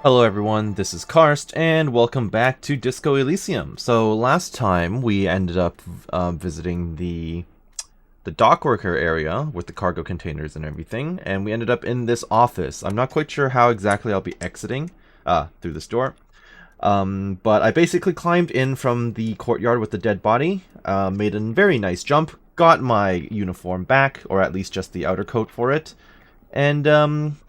Hello everyone, this is Karst, and welcome back to Disco Elysium. So last time we ended up visiting the dock worker area with the cargo containers and everything, and we ended up in this office. I'm not quite sure how exactly I'll be exiting through this door, but I basically climbed in from the courtyard with the dead body, made a very nice jump, got my uniform back, or at least just the outer coat for it. And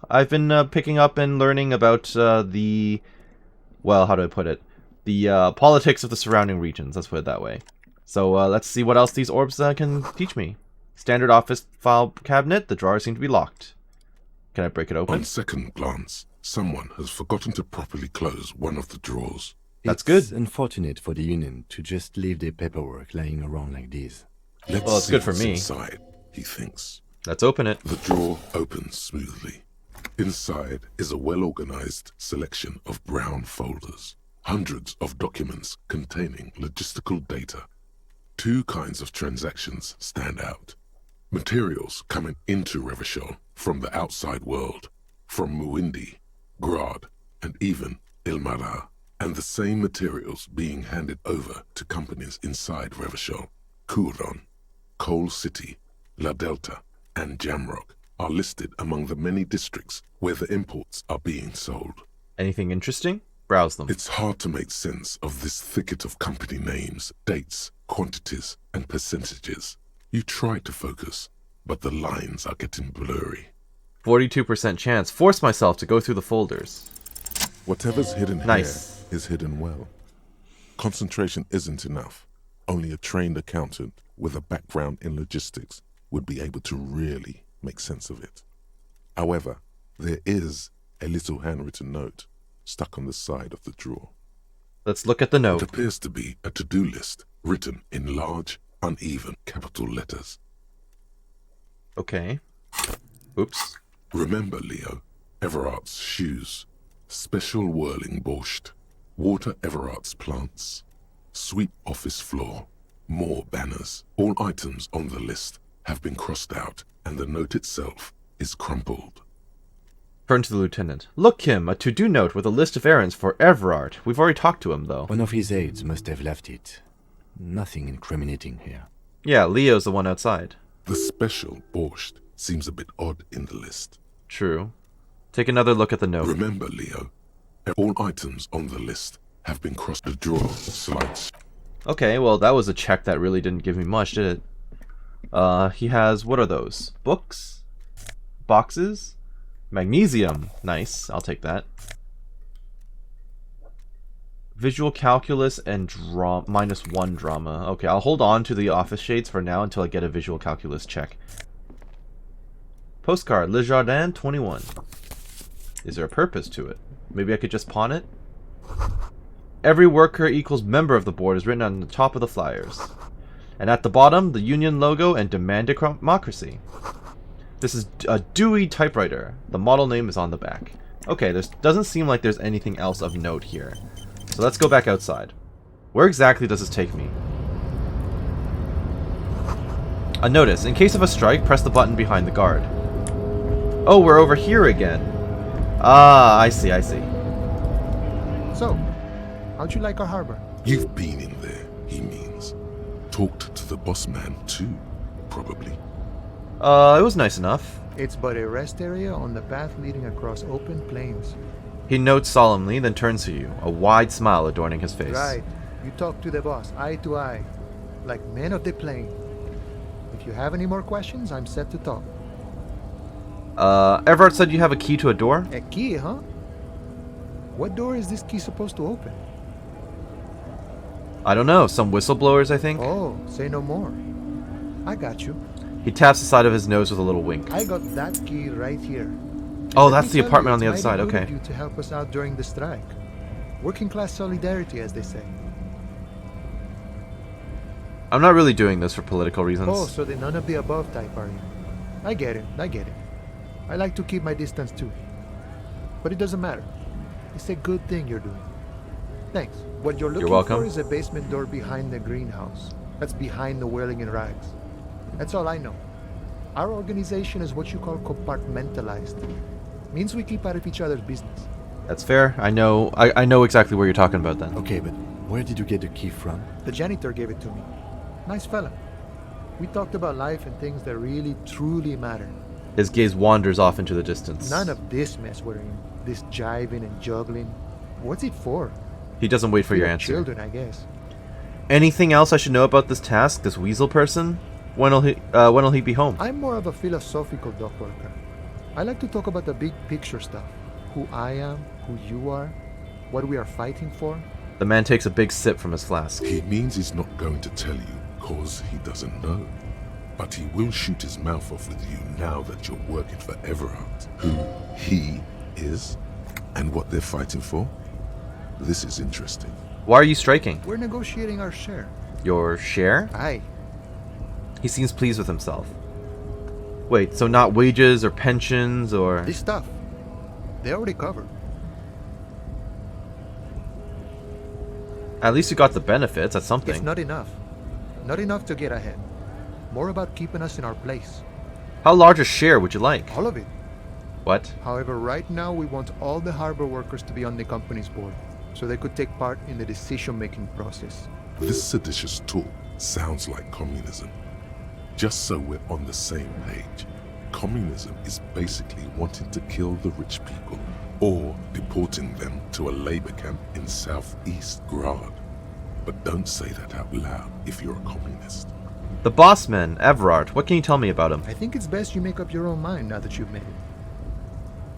I've been picking up and learning about well, how do I put it? The politics of the surrounding regions, let's put it that way. So let's see what else these orbs can teach me. Standard office file cabinet, the drawers seem to be locked. Can I break it open? On second glance, someone has forgotten to properly close one of the drawers. That's good. It's unfortunate for the Union to just leave their paperwork lying around like this. Let's Well, it's see good for what's me. inside, he thinks. Let's open it. The drawer opens smoothly. Inside is a well-organized selection of brown folders. Hundreds of documents containing logistical data. Two kinds of transactions stand out. Materials coming into Revachol from the outside world, from Muindi, Grad, and even Ilmara, and the same materials being handed over to companies inside Revachol. Kuron, Coal City, La Delta, and Jamrock are listed among the many districts where the imports are being sold. Anything interesting? Browse them. It's hard to make sense of this thicket of company names, dates, quantities, and percentages. You try to focus, but the lines are getting blurry. 42% chance. Force myself to go through the folders. Whatever's hidden Nice. here is hidden well. Concentration isn't enough. Only a trained accountant with a background in logistics would be able to really make sense of it. However, there is a little handwritten note stuck on the side of the drawer. Let's look at the It note. appears to be a to-do list written in large, uneven capital letters. Okay. Oops. Remember, Leo, Everart's shoes, special whirling borscht, water Everart's plants, sweep office floor, more banners. All items on the list have been crossed out, and the note itself is crumpled. Turn to the lieutenant. Look, Kim, a to-do note with a list of errands for Everard. We've already talked to him, though. One of his aides must have left it. Nothing incriminating here. Yeah, Leo's the one outside. The special borscht seems a bit odd in the list. True. Take another look at the note. Remember, Leo, all items on the list have been crossed. The drawer slides. Okay, well, that was a check that really didn't give me much, did it? He has, what are those? Books? Boxes? Magnesium. Nice, I'll take that. Visual calculus and -1 drama. Okay, I'll hold on to the office shades for now until I get a visual calculus check. Postcard, Le Jardin 21. Is there a purpose to it? Maybe I could just pawn it? Every worker equals member of the board is written on the top of the flyers. And at the bottom, the union logo and demand democracy. This is a Dewey typewriter. The model name is on the back. Okay, there doesn't seem like there's anything else of note here. So let's go back outside. Where exactly does this take me? A notice. In case of a strike, press the button behind the guard. Oh, we're over here again. Ah, I see, I see. So, how'd you like our harbor? You've been in there, he means. Talked to the boss man too, probably. It was nice enough. It's but a rest area on the path leading across open plains. He notes solemnly, then turns to you, a wide smile adorning his face. Right. You talk to the boss, eye to eye, like men of the plain. If you have any more questions, I'm set to talk. Everard said you have a key to a door? A key, huh? What door is this key supposed to open? I don't know, some whistleblowers, I think? Oh, say no more. I got you. He taps the side of his nose with a little wink. I got that key right here. Oh, Let that's me the tell apartment you, on the other it's side, mighty good okay. of you to help us out during the strike. Working class solidarity, as they say. I'm not really doing this for political reasons. Oh, so the none of the above type, are you? I get it, I get it. I like to keep my distance too. But it doesn't matter. It's a good thing you're doing. Thanks. What you're looking welcome. for is a basement door behind the greenhouse. That's behind the whirling in rags. That's all I know. Our organization is what you call compartmentalized. Means we keep out of each other's business. That's fair. I know exactly where you're talking about then. Okay, but where did you get the key from? The janitor gave it to me. Nice fella. We talked about life and things that really, truly matter. His gaze wanders off into the distance. None of this mess we're in. This jiving and juggling. What's it for? He doesn't wait for We your are answer. Children, I guess. Anything else I should know about this task, this weasel person? When'll he be home? I'm more of a philosophical dock worker. I like to talk about the big picture stuff. Who I am, who you are, what we are fighting for. The man takes a big sip from his flask. He means he's not going to tell you cause he doesn't know. But he will shoot his mouth off with you now that you're working for Everard. Who he is and what they're fighting for. This is interesting. Why are you striking? We're negotiating our share. Your share? Aye. He seems pleased with himself. Wait, so not wages or pensions or... This stuff. They already covered. At least you got the benefits, that's something. It's not enough. Not enough to get ahead. More about keeping us in our place. How large a share would you like? All of it. What? However, right now we want all the harbor workers to be on the company's board, so they could take part in the decision-making process. This seditious talk sounds like communism. Just so we're on the same page, communism is basically wanting to kill the rich people or deporting them to a labor camp in southeast Grad. But don't say that out loud if you're a communist. The boss man, Everard. What can you tell me about him? I think it's best you make up your own mind now that you've met him.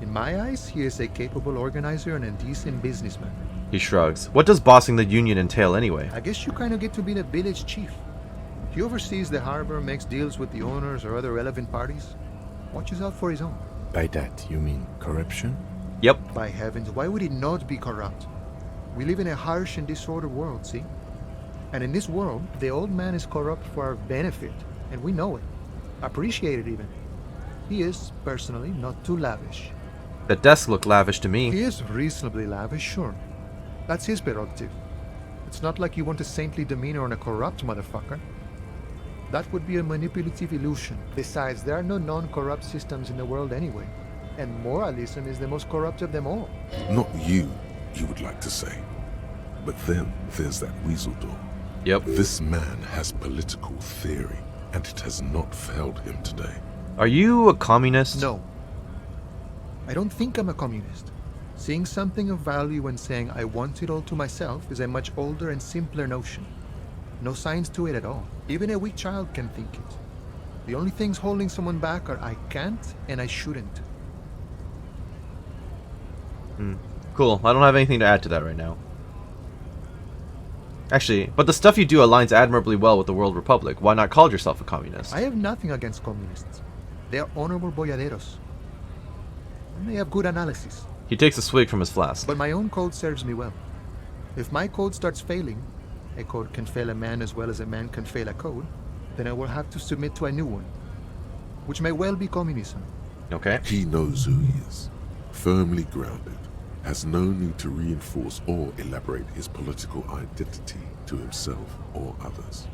In my eyes, he is a capable organizer and a decent businessman. He shrugs. What does bossing the union entail anyway? I guess you kind of get to be the village chief. He oversees the harbor, makes deals with the owners or other relevant parties. Watches out for his own. By that, you mean corruption? Yep. By heavens, why would he not be corrupt? We live in a harsh and disordered world, see? And in this world, the old man is corrupt for our benefit, and we know it. Appreciate it even. He is, personally, not too lavish. The desk looked lavish to me. He is reasonably lavish, sure. That's his prerogative. It's not like you want a saintly demeanor on a corrupt motherfucker. That would be a manipulative illusion. Besides, there are no non-corrupt systems in the world anyway. And moralism is the most corrupt of them all. Not you would like to say. But then there's that weasel door. Yep. This man has political theory, and it has not failed him today. Are you a communist? No. I don't think I'm a communist. Seeing something of value and saying I want it all to myself is a much older and simpler notion. No science to it at all. Even a weak child can think it. The only things holding someone back are I can't and I shouldn't. Cool. I don't have anything to add to that right now. Actually, but the stuff you do aligns admirably well with the World Republic. Why not call yourself a communist? I have nothing against communists. They are honorable boyaderos. And they have good analysis. He takes a swig from his flask. But my own code serves me well. If my code starts failing, a code can fail a man as well as a man can fail a code, then I will have to submit to a new one, which may well be communism. Okay. He knows who he is, firmly grounded, has no need to reinforce or elaborate his political identity to himself or others.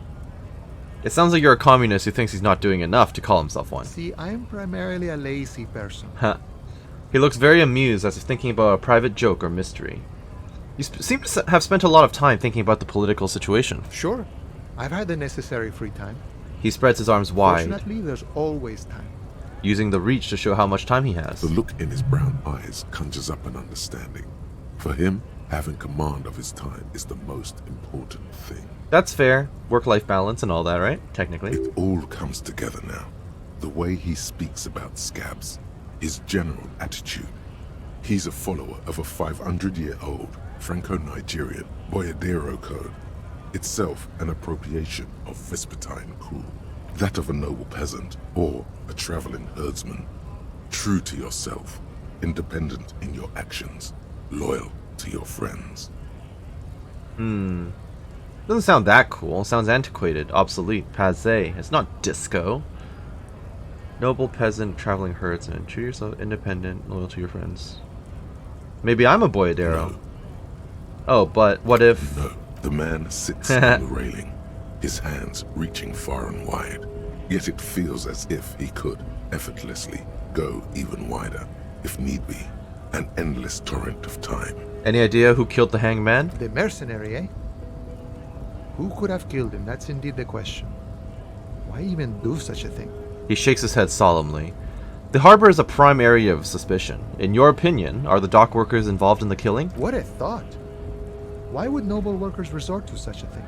It sounds like you're a communist who thinks he's not doing enough to call himself one. See, I am primarily a lazy person. Huh. He looks very amused, as if thinking about a private joke or mystery. You seem to have spent a lot of time thinking about the political situation. Sure, I've had the necessary free time. He spreads his arms wide, Fortunately, there's always time. using the reach to show how much time he has. The look in his brown eyes conjures up an understanding. For him, having command of his time is the most important thing. That's fair. Work-life balance and all that, right? Technically. It all comes together now. The way he speaks about scabs, his general attitude. He's a follower of a 500-year-old Franco-Nigerian Boyadero code, itself an appropriation of Vespertine cool. That of a noble peasant or a traveling herdsman. True to yourself, independent in your actions, loyal to your friends. Doesn't sound that cool. Sounds antiquated, obsolete, passé. It's not disco. Noble peasant, traveling herdsman. True to yourself, independent, loyal to your friends. Maybe I'm a boyadero. No. Oh, but what if... No, the man sits on the railing, his hands reaching far and wide. Yet it feels as if he could effortlessly go even wider, if need be. an endless torrent of time. Any idea who killed the hanged man? The mercenary, eh? Who could have killed him? That's indeed the question. Why even do such a thing? He shakes his head solemnly. The harbor is a prime area of suspicion. In your opinion, are the dock workers involved in the killing? What a thought! Why would noble workers resort to such a thing?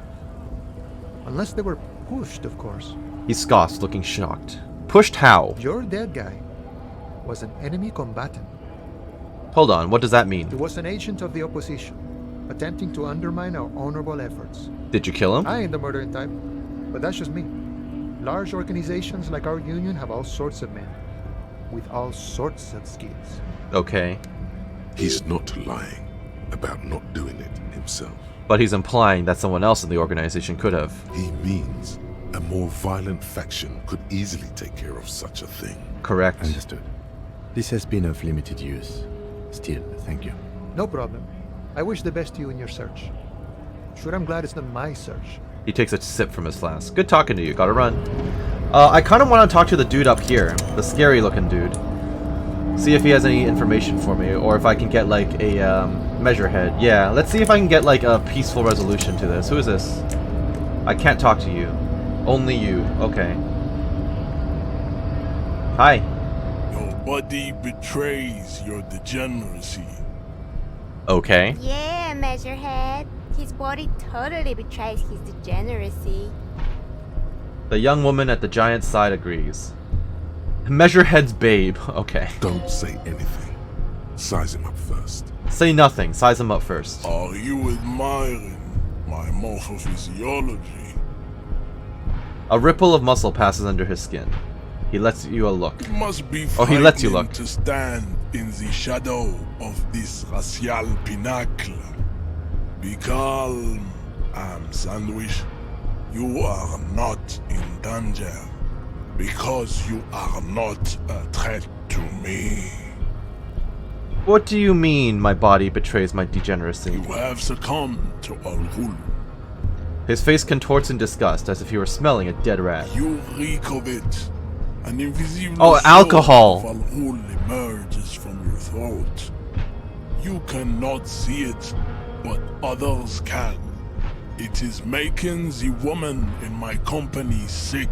Unless they were pushed, of course. He scoffs, looking shocked. Pushed how? Your dead guy was an enemy combatant. Hold on, what does that mean? He was an agent of the opposition, attempting to undermine our honorable efforts. Did you kill him? I ain't the murdering type, but that's just me. Large organizations like our union have all sorts of men, with all sorts of skills. Okay. He's not lying about not doing it himself. But he's implying that someone else in the organization could have. He means a more violent faction could easily take care of such a thing. Correct. Understood. This has been of limited use. Still, thank you. No problem. I wish the best to you in your search. Sure, I'm glad it's not my search. He takes a sip from his flask. Good talking to you, gotta run. I kind of want to talk to the dude up here. The scary looking dude. See if he has any information for me, or if I can get like a measurehead. Yeah, let's see if I can get like a peaceful resolution to this. Who is this? I can't talk to you. Only you. Okay. Hi. Your body betrays your degeneracy. Okay. Yeah, Measurehead. His body totally betrays his degeneracy. The young woman at the giant's side agrees. Measurehead's babe. Okay. Don't say anything. Size him up first. Say nothing. Size him up first. Are you admiring my morphophysiology? A ripple of muscle passes under his skin. He lets you a look. It must be Oh, he lets you frightening look. to stand in the shadow of this racial pinnacle. Be calm, Sandwich. You are not in danger because you are not a threat to me. What do you mean my body betrays my degeneracy? You have succumbed to Al-Ghul. His face contorts in disgust as if he were smelling a dead rat. You reek of it. An invisible Oh, soul alcohol. of Al-Ghul emerges from your throat. You cannot see it, but others can. It is making the woman in my company sick.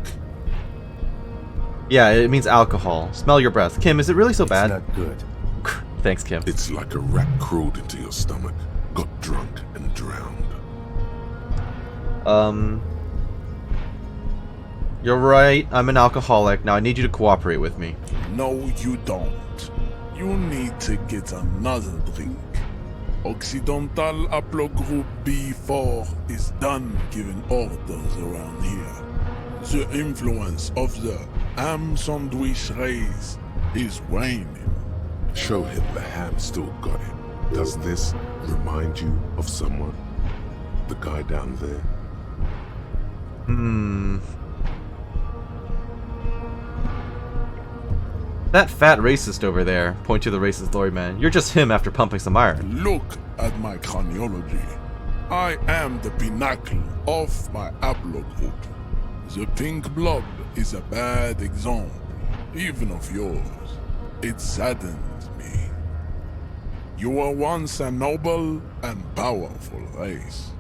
Yeah, it means alcohol. Smell your breath. Kim, is it really so It's bad? not good. Thanks, Kim. It's like a rat crawled into your stomach, got drunk and drowned. You're right. I'm an alcoholic. Now I need you to cooperate with me. No, you don't. You need to get another drink. Occidental Haplogroup B4 is done giving orders around here. The influence of the ham sandwich race is waning. Show him the ham still got him. Does this remind you of someone? The guy down there? That fat racist over there, point to the racist lorry man. You're just him after pumping some iron. Look at my craniology. I am the pinnacle of my haplogroup. The pink blood is a bad example, even of yours. It saddens me. You were once a noble and powerful race.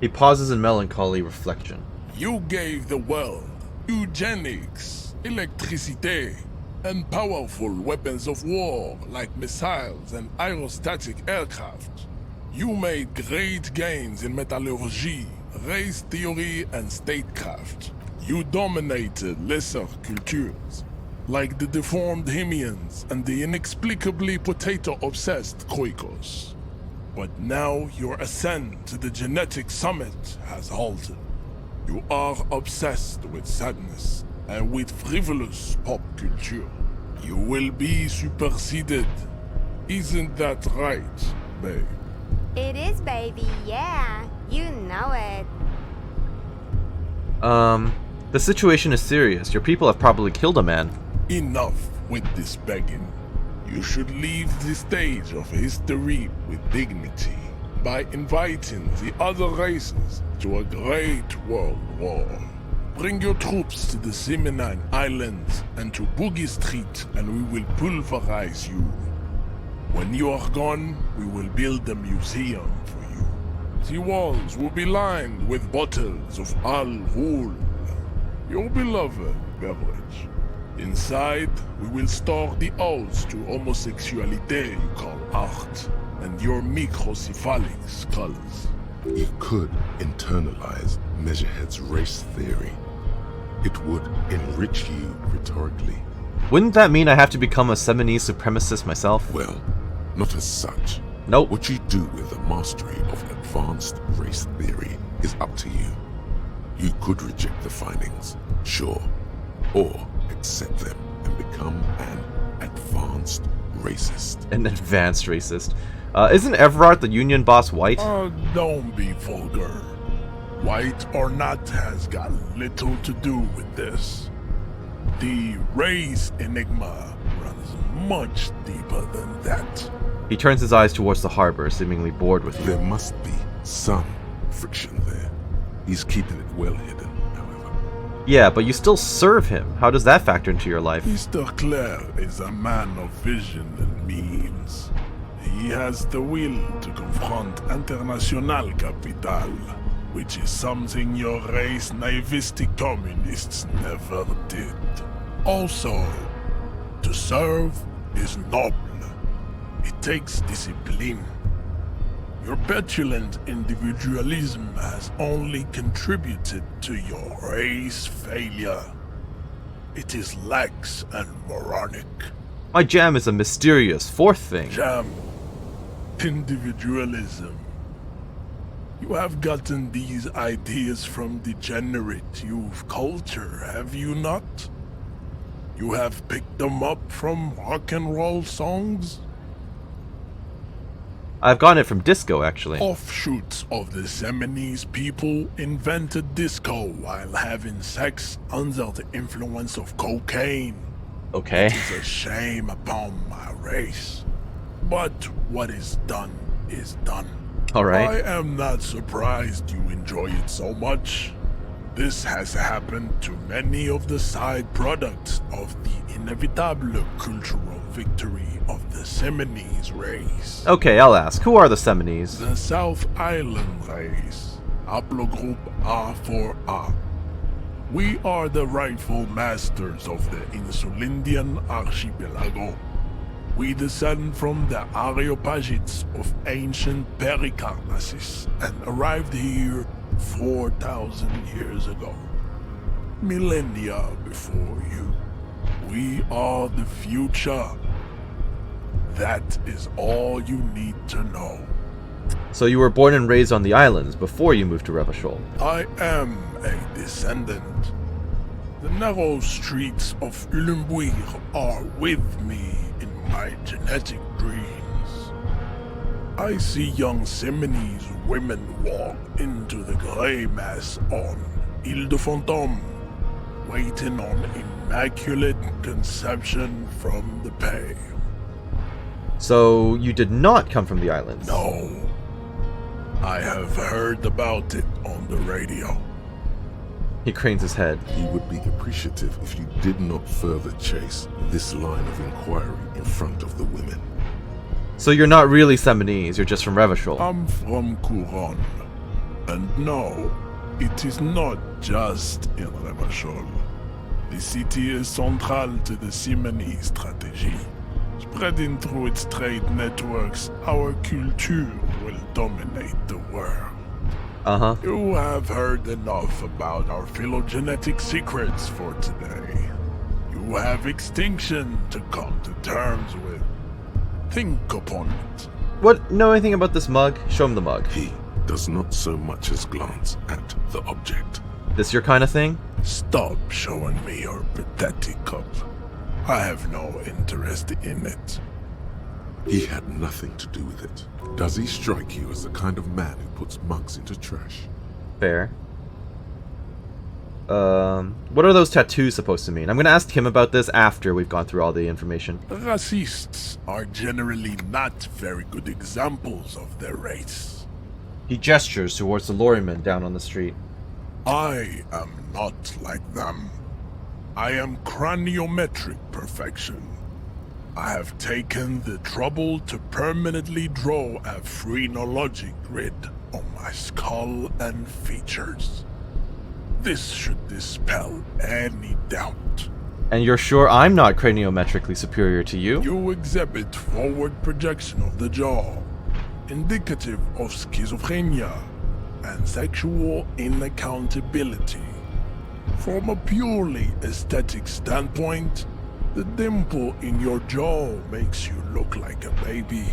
He pauses in melancholy reflection. You gave the world eugenics, electricity, and powerful weapons of war like missiles and aerostatic aircraft. You made great gains in metallurgy, race theory, and statecraft. You dominated lesser cultures, like the deformed Hemians and the inexplicably potato-obsessed Khoikos. But now your ascent to the genetic summit has halted. You are obsessed with sadness and with frivolous pop culture. You will be superseded. Isn't that right, babe? It is, baby, yeah. You know it. The situation is serious. Your people have probably killed a man. Enough with this begging. You should leave the stage of history with dignity by inviting the other races to a great world war. Bring your troops to the Seminine Islands and to Boogie Street, and we will pulverize you. When you are gone, we will build a museum for you. The walls will be lined with bottles of Al Ghul, your beloved beverage. Inside, we will store the odes to homosexuality you call art, and your microcephalic skulls. You could internalize Measurehead's race theory. It would enrich you rhetorically. Wouldn't that mean I have to become a Seminese supremacist myself? Well, not as such. Nope. What you do with the mastery of advanced race theory is up to you. You could reject the findings, sure, or accept them and become an advanced racist. An advanced racist. Isn't Everard, the union boss, white? Don't be vulgar. White or not has got little to do with this. The race enigma runs much deeper than that. He turns his eyes towards the harbor, seemingly bored with you. There must be some friction there. He's keeping it well hidden, however. Yeah, but you still serve him. How does that factor into your life? Mr. Clare is a man of vision and means. He has the will to confront international capital, which is something your race naivistic communists never did. Also, to serve is noble. It takes discipline. Your petulant individualism has only contributed to your race failure. It is lax and moronic. My jam is a mysterious fourth thing. Jam. Individualism. You have gotten these ideas from degenerate youth culture, have you not? You have picked them up from rock and roll songs? I've gotten it from disco, actually. Offshoots of the Seminese people invented disco while having sex under the influence of cocaine. Okay. It is a shame upon my race. But what is done is done. Alright. I am not surprised you enjoy it so much. This has happened to many of the side products of the inevitable cultural victory of the Seminese race. Okay, I'll ask. Who are the Seminese? The South Island race, haplogroup A4A. We are the rightful masters of the Insulindian archipelago. We descend from the Areopagites of ancient Pericarnassus and arrived here 4,000 years ago. Millennia before you. We are the future. That is all you need to know. So you were born and raised on the islands before you moved to Revachol. I am a descendant. The narrow streets of Ulumbuir are with me in my genetic dreams. I see young Seminese women walk into the grey mass on Ile de Fantôme, waiting on immaculate conception from the pale. So you did not come from the islands? No. I have heard about it on the radio. He cranes his head. He would be appreciative if you did not further chase this line of inquiry in front of the women. So you're not really Seminese, you're just from Revachol. I'm from Couronne. And no, it is not just in Revachol. The city is central to the Seminese strategy. Spreading through its trade networks, our culture will dominate the world. Uh-huh. You have heard enough about our phylogenetic secrets for today. You have extinction to come to terms with. Think upon it. What? Know anything about this mug? Show him the mug. He does not so much as glance at the object. This your kind of thing? Stop showing me your pathetic cup. I have no interest in it. He had nothing to do with it. Does he strike you as the kind of man who puts mugs into trash? Fair. What are those tattoos supposed to mean? I'm gonna ask him about this after we've gone through all the information. Racists are generally not very good examples of their race. He gestures towards the lorryman down on the street. I am not like them. I am craniometric perfection. I have taken the trouble to permanently draw a phrenologic grid on my skull and features. This should dispel any doubt. And you're sure I'm not craniometrically superior to you? You exhibit forward projection of the jaw, indicative of schizophrenia and sexual inaccountability. From a purely aesthetic standpoint, the dimple in your jaw makes you look like a baby.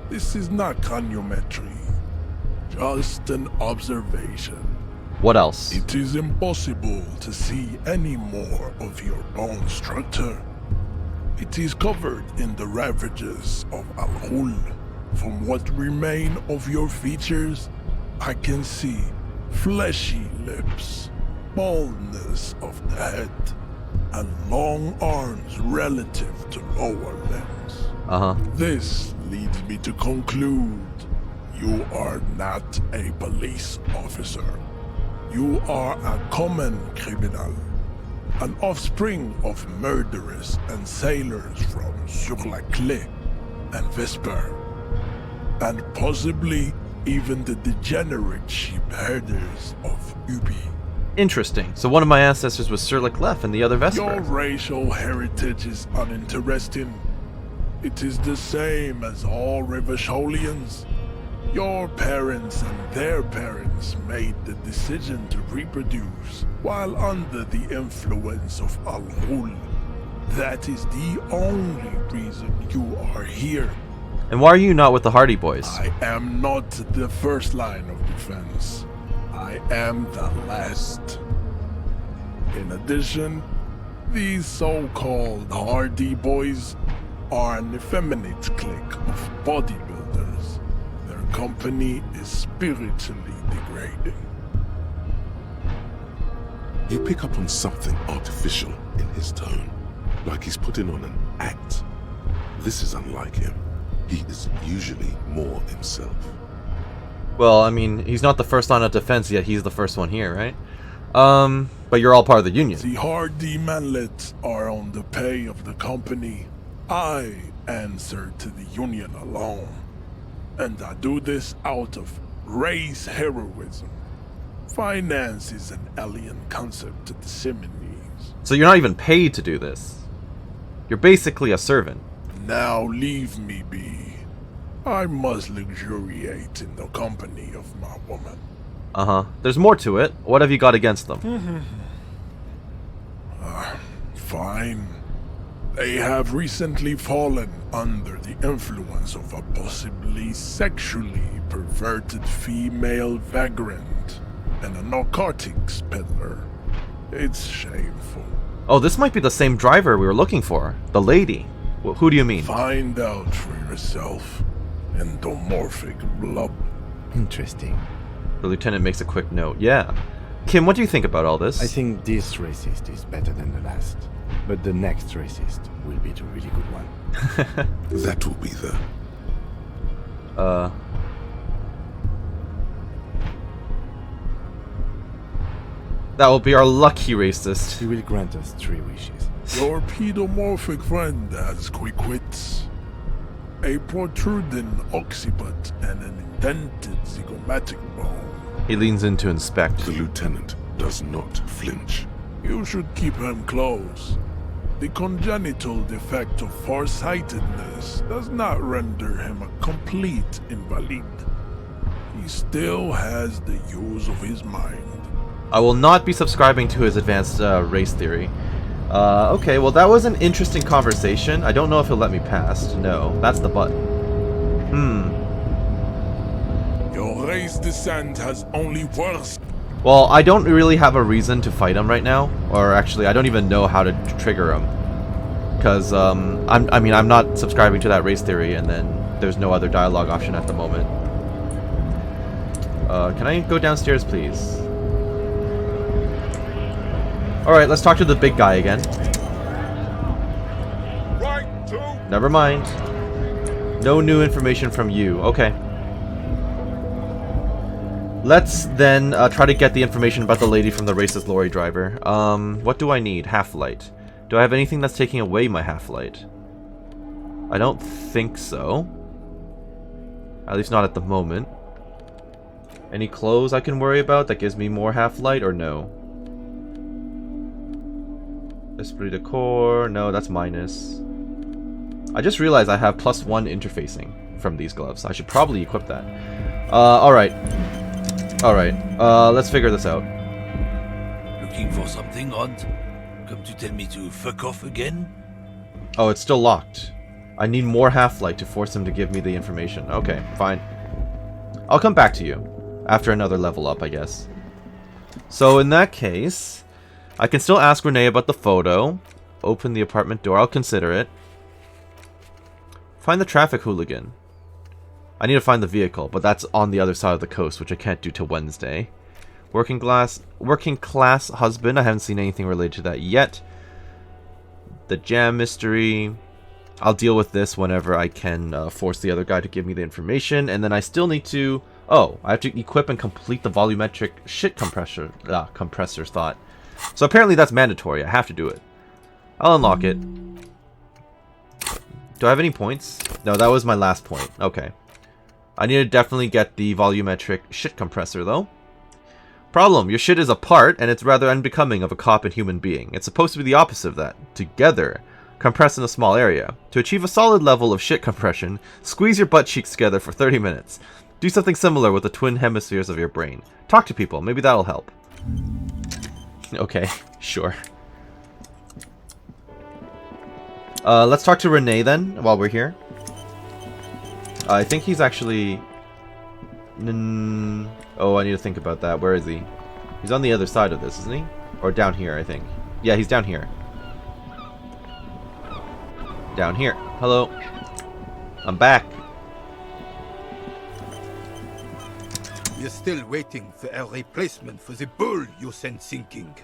This is not craniometry, just an observation. What else? It is impossible to see any more of your bone structure. It is covered in the ravages of Al-Ghul. From what remain of your features, I can see fleshy lips, baldness of the head, and long arms relative to lower limbs. This leads me to conclude you are not a police officer. You are a common criminal, an offspring of murderers and sailors from Sur-la-Clé and Vesper, and possibly even the degenerate sheep herders of Ubi. Interesting. So one of my ancestors was Sir Leclerc and the other Vesper. Your racial heritage is uninteresting. It is the same as all Rivasholians. Your parents and their parents made the decision to reproduce while under the influence of Al-Ghul. That is the only reason you are here. And why are you not with the Hardy Boys? I am not the first line of defense. I am the last. In addition, these so-called Hardy Boys are an effeminate clique of bodybuilders. Their company is spiritually degrading. You pick up on something artificial in his tone, like he's putting on an act. This is unlike him. He is usually more himself. Well, I mean, he's not the first line of defense, yet he's the first one here, right? But you're all part of the Union. The Hardy manlets are on the pay of the company. I answer to the Union alone. And I do this out of race heroism. Finance is an alien concept to the Seminoles. So you're not even paid to do this. You're basically a servant. Now leave me be. I must luxuriate in the company of my woman. There's more to it. What have you got against them? Fine. They have recently fallen under the influence of a possibly sexually perverted female vagrant and a narcotics peddler. It's shameful. Oh, this might be the same driver we were looking for. The lady. Who do you mean? Find out for yourself. Endomorphic blub. Interesting. The lieutenant makes a quick note. Yeah. Kim, what do you think about all this? I think this racist is better than the last. But the next racist will be the really good one. That will be the... That will be our lucky racist. He will grant us 3 wishes. Your pedomorphic friend has quick wits. A protruding occiput and an indented zygomatic bone. He leans in to inspect. The lieutenant does not flinch. You should keep him close. The congenital defect of farsightedness does not render him a complete invalid. He still has the use of his mind. I will not be subscribing to his advanced race theory. Okay, well that was an interesting conversation. I don't know if he'll let me pass. No, that's the button. Your race descent has only worse. Well, I don't really have a reason to fight him right now. Or actually, I don't even know how to trigger him. Because, I'm not subscribing to that race theory, and then there's no other dialogue option at the moment. Can I go downstairs, please? Alright, let's talk to the big guy again. Right to. Never mind. No new information from you. Okay. Let's then try to get the information about the lady from the racist lorry driver. What do I need? Half-light. Do I have anything that's taking away my half-light? I don't think so. At least not at the moment. Any clothes I can worry about that gives me more half-light, or no? Esprit de corps, no, that's minus. I just realized I have +1 interfacing from these gloves. I should probably equip that. Alright. Alright, let's figure this out. Looking for something, Rod? Come to tell me to fuck off again? Oh, it's still locked. I need more half-light to force him to give me the information. Okay, fine. I'll come back to you. After another level up, I guess. So in that case, I can still ask Renee about the photo. Open the apartment door. I'll consider it. Find the traffic hooligan. I need to find the vehicle, but that's on the other side of the coast, which I can't do till Wednesday. Working class husband. I haven't seen anything related to that yet. The jam mystery. I'll deal with this whenever I can force the other guy to give me the information. And then I still need to... Oh, I have to equip and complete the volumetric shit compressor's thought. So apparently that's mandatory. I have to do it. I'll unlock it. Do I have any points? No, that was my last point. Okay. I need to definitely get the volumetric shit compressor, though. Problem, your shit is apart, and it's rather unbecoming of a cop and human being. It's supposed to be the opposite of that. Together. Compress in a small area. To achieve a solid level of shit compression, squeeze your butt cheeks together for 30 minutes. Do something similar with the twin hemispheres of your brain. Talk to people. Maybe that'll help. Okay, sure. Let's talk to Renee then, while we're here. I think he's actually... Oh, I need to think about that. Where is he? He's on the other side of this, isn't he? Or down here, I think. Yeah, he's down here. Down here. Hello. I'm back. We're still waiting for a replacement for the bull you sent sinking.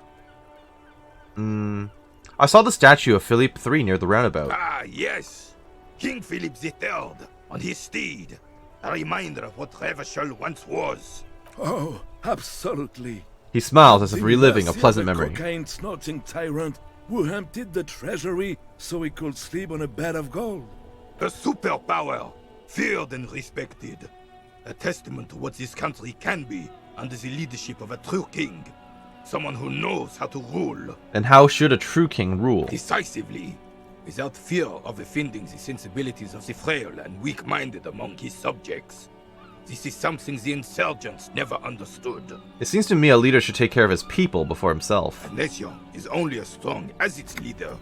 I saw the statue of Philippe III near the roundabout. Ah, yes. King Philip III on his steed. A reminder of what Revachol once was. Oh, absolutely. He smiles as if The reliving a pleasant memory. cocaine-snorting tyrant who emptied the treasury so he could sleep on a bed of gold. A superpower, feared and respected. A testament to what this country can be under the leadership of a true king. Someone who knows how to rule. And how should a true king rule? Decisively, without fear of offending the sensibilities of the frail and weak-minded among his subjects. This is something the insurgents never understood. It seems to me a leader should take care of his people before himself. A nation is only as strong as its leader.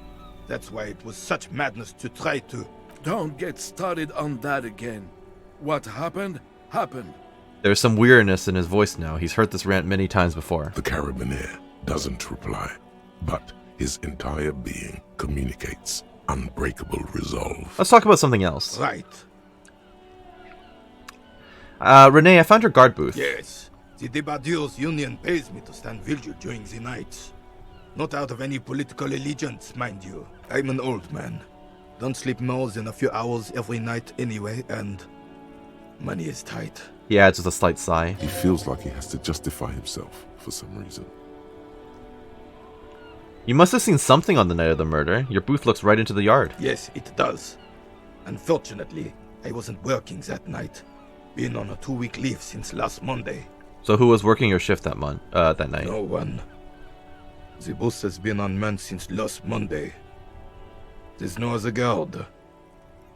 That's why it was such madness to try to... Don't get started on that again. What happened, happened. There's some weirdness in his voice now. He's heard this rant many times before. The carabiner doesn't reply, but his entire being communicates unbreakable resolve. Let's talk about something else. Right. Renee, I found your guard booth. Yes. The Debardeurs Union pays me to stand vigil during the nights. Not out of any political allegiance, mind you. I'm an old man. Don't sleep more than a few hours every night anyway, and... money is tight. He adds with a slight sigh. He feels like he has to justify himself for some reason. You must have seen something on the night of the murder. Your booth looks right into the yard. Yes, it does. Unfortunately, I wasn't working that night. Been on a 2-week leave since last Monday. So who was working your shift that night? No one. The boss has been unmanned since last Monday. There's no other guard.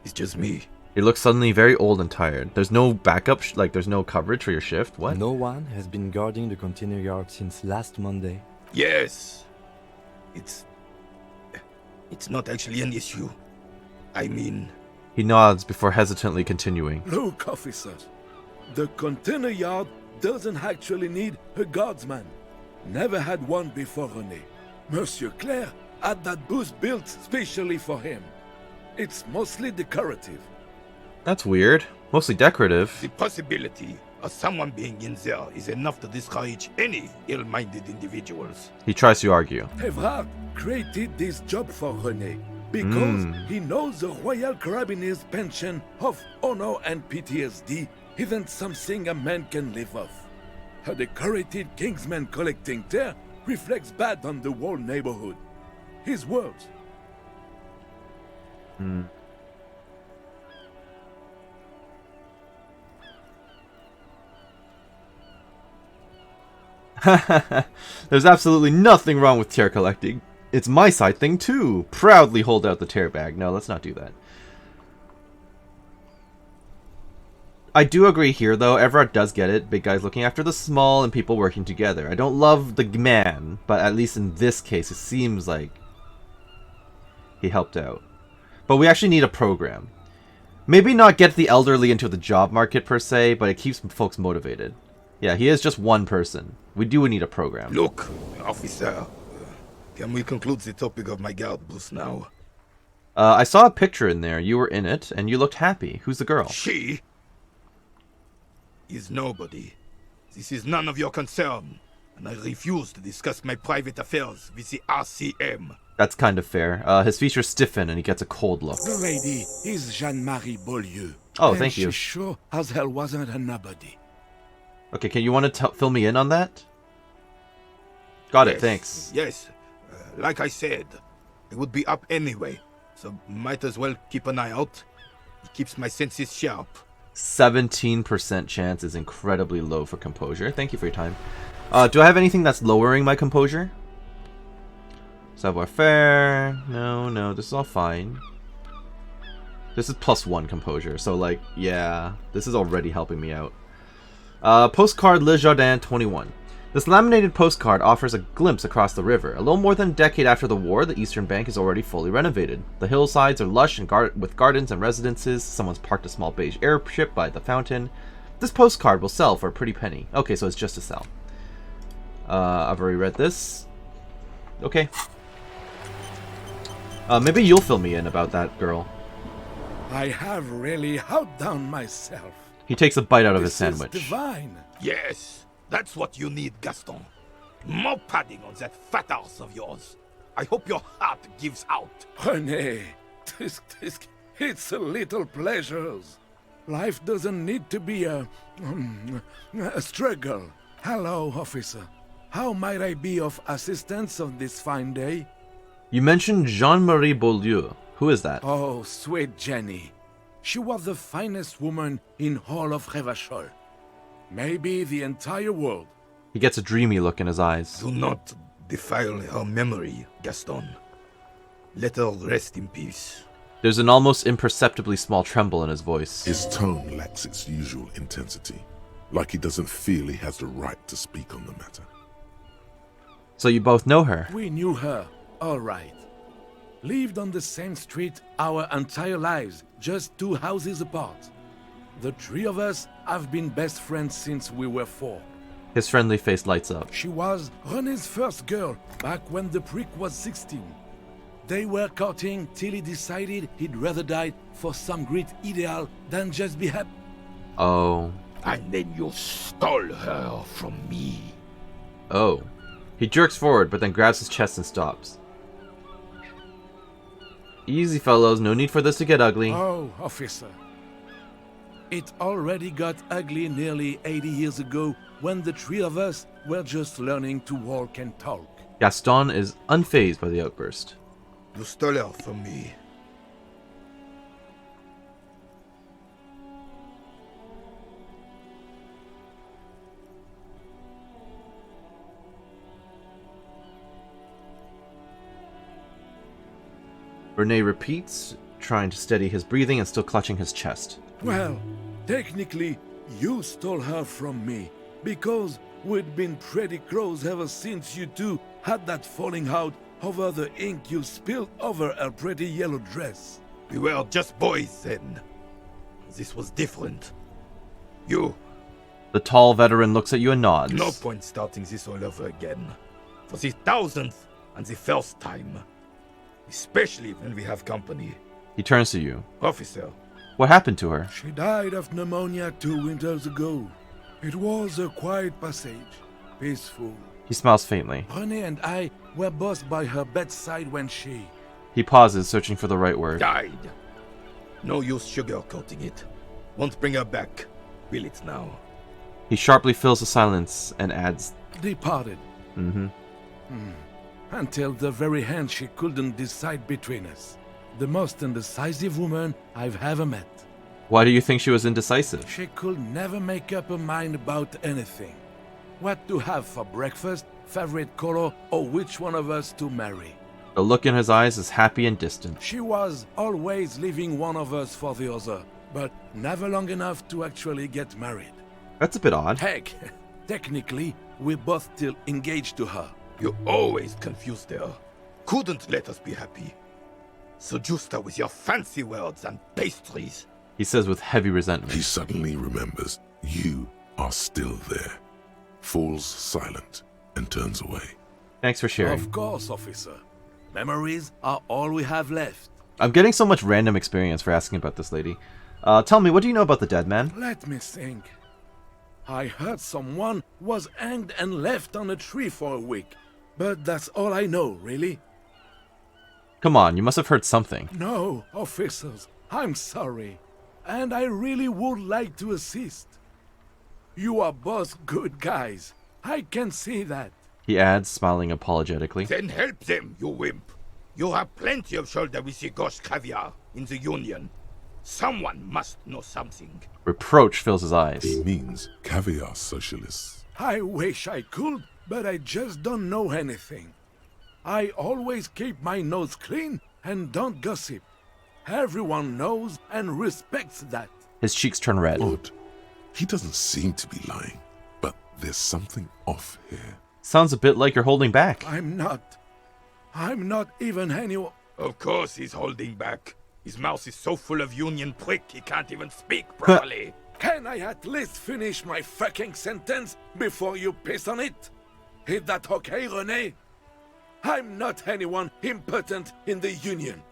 It's just me. You look suddenly very old and tired. There's no backup, there's no coverage for your shift? What? No one has been guarding the container yard since last Monday. Yes. It's not actually an issue. I mean... He nods before hesitantly continuing. Look, officers. The container yard doesn't actually need a guardsman. Never had one before René. Monsieur Claire had that booth built specially for him. It's mostly decorative. That's weird. Mostly decorative. The possibility of someone being in there is enough to discourage any ill-minded individuals. He tries to argue. Evrard created this job for René because he knows the Royal Carabineers' pension of honor and PTSD isn't something a man can live off. A decorated Kingsman collecting tear reflects bad on the whole neighborhood. His words. There's absolutely nothing wrong with tear collecting. It's my side thing too. Proudly hold out the tear bag. No, let's not do that. I do agree here, though. Everard does get it. Big guys looking after the small and people working together. I don't love the man, but at least in this case, it seems like he helped out. But we actually need a program. Maybe not get the elderly into the job market per se, but it keeps folks motivated. Yeah, he is just one person. We do need a program. Look, officer, can we conclude the topic of my guard boost now? I saw a picture in there. You were in it, and you looked happy. Who's the girl? She is nobody. This is none of your concern, and I refuse to discuss my private affairs with the RCM. That's kind of fair. His features stiffen, and he gets a cold look. The lady is Jeanne-Marie Beaulieu. Oh, and thank you. She sure as hell wasn't a nobody. Okay, can you want to fill me in on that? Got it, thanks. Yes, like I said, it would be up anyway, so might as well keep an eye out. It keeps my senses sharp. 17% chance is incredibly low for composure. Thank you for your time. Do I have anything that's lowering my composure? Savoir-faire. No, this is all fine. This is +1 composure, so like, yeah, this is already helping me out. Postcard Le Jardin 21. This laminated postcard offers a glimpse across the river. A little more than a decade after the war, the eastern bank is already fully renovated. The hillsides are lush and with gardens and residences. Someone's parked a small beige airship by the fountain. This postcard will sell for a pretty penny. Okay, so it's just to sell. I've already read this. Okay. Maybe you'll fill me in about that girl. I have really outdone myself. He takes a bite out of his This sandwich. is divine. Yes, that's what you need, Gaston. More padding on that fat arse of yours. I hope your heart gives out. René, it's a little pleasures. Life doesn't need to be a struggle. Hello, officer. How might I be of assistance on this fine day? You mentioned Jeanne-Marie Beaulieu. Who is that? Oh, sweet Jenny. She was the finest woman in all of Revachol. Maybe the entire world. He gets a dreamy look in his eyes. Do not defile her memory, Gaston. Let her rest in peace. There's an almost imperceptibly small tremble in his voice. His tone lacks its usual intensity, like he doesn't feel he has the right to speak on the matter. So you both know her? We knew her, all right. Lived on the same street our entire lives, just 2 houses apart. The 3 of us have been best friends since we were 4. His friendly face lights up. She was René's first girl, back when the prick was 16. They were courting till he decided he'd rather die for some great ideal than just be happy. Oh. And then you stole her from me. Oh. He jerks forward, but then grabs his chest and stops. Easy, fellows. No need for this to get ugly. Oh, officer. It already got ugly nearly 80 years ago when the 3 of us were just learning to walk and talk. Gaston is unfazed by the outburst. You stole her from me. René repeats, trying to steady his breathing and still clutching his chest. Well, technically, you stole her from me, because we'd been pretty close ever since you two had that falling out over the ink you spilled over her pretty yellow dress. We were just boys then. This was different. You. The tall veteran looks at you and nods. No point starting this all over again. For the 1000th and the first time. Especially when we have company. He turns to you. Officer. What happened to her? She died of pneumonia 2 winters ago. It was a quiet passage. Peaceful. He smiles faintly. René and I were both by her bedside when she... He pauses, searching for the right word. Died. No use sugarcoating it. Won't bring her back. Will it now? He sharply fills the silence and adds... Departed. Mm-hmm. Until the very end she couldn't decide between us. The most indecisive woman I've ever met. Why do you think she was indecisive? She could never make up her mind about anything. what to have for breakfast, favorite color, or which one of us to marry. The look in his eyes is happy and distant. She was always leaving one of us for the other, but never long enough to actually get married. That's a bit odd. Heck, technically, we're both still engaged to her. You always confused her. Couldn't let us be happy. Seduced her with your fancy words and pastries. He says with heavy resentment. He suddenly remembers you are still there, falls silent, and turns away. Thanks for sharing. Of course, officer. Memories are all we have left. I'm getting so much random experience for asking about this lady. Tell me, what do you know about the dead man? Let me think. I heard someone was hanged and left on a tree for a week. But that's all I know, really. Come on, you must have heard something. No, officers, I'm sorry. And I really would like to assist. You are both good guys. I can see that. He adds, smiling apologetically. Then help them, you wimp. You have plenty of shoulder with the ghost caviar in the Union. Someone must know something. Reproach fills his eyes. He means caviar socialists. I wish I could, but I just don't know anything. I always keep my nose clean and don't gossip. Everyone knows and respects that. His cheeks turn red. Odd. He doesn't seem to be lying, but there's something off here. Sounds a bit like you're holding back. I'm not even anyone. Of course he's holding back. His mouth is so full of Union prick he can't even speak properly. Can I at least finish my fucking sentence before you piss on it? Is that okay, René? I'm not anyone important in the Union.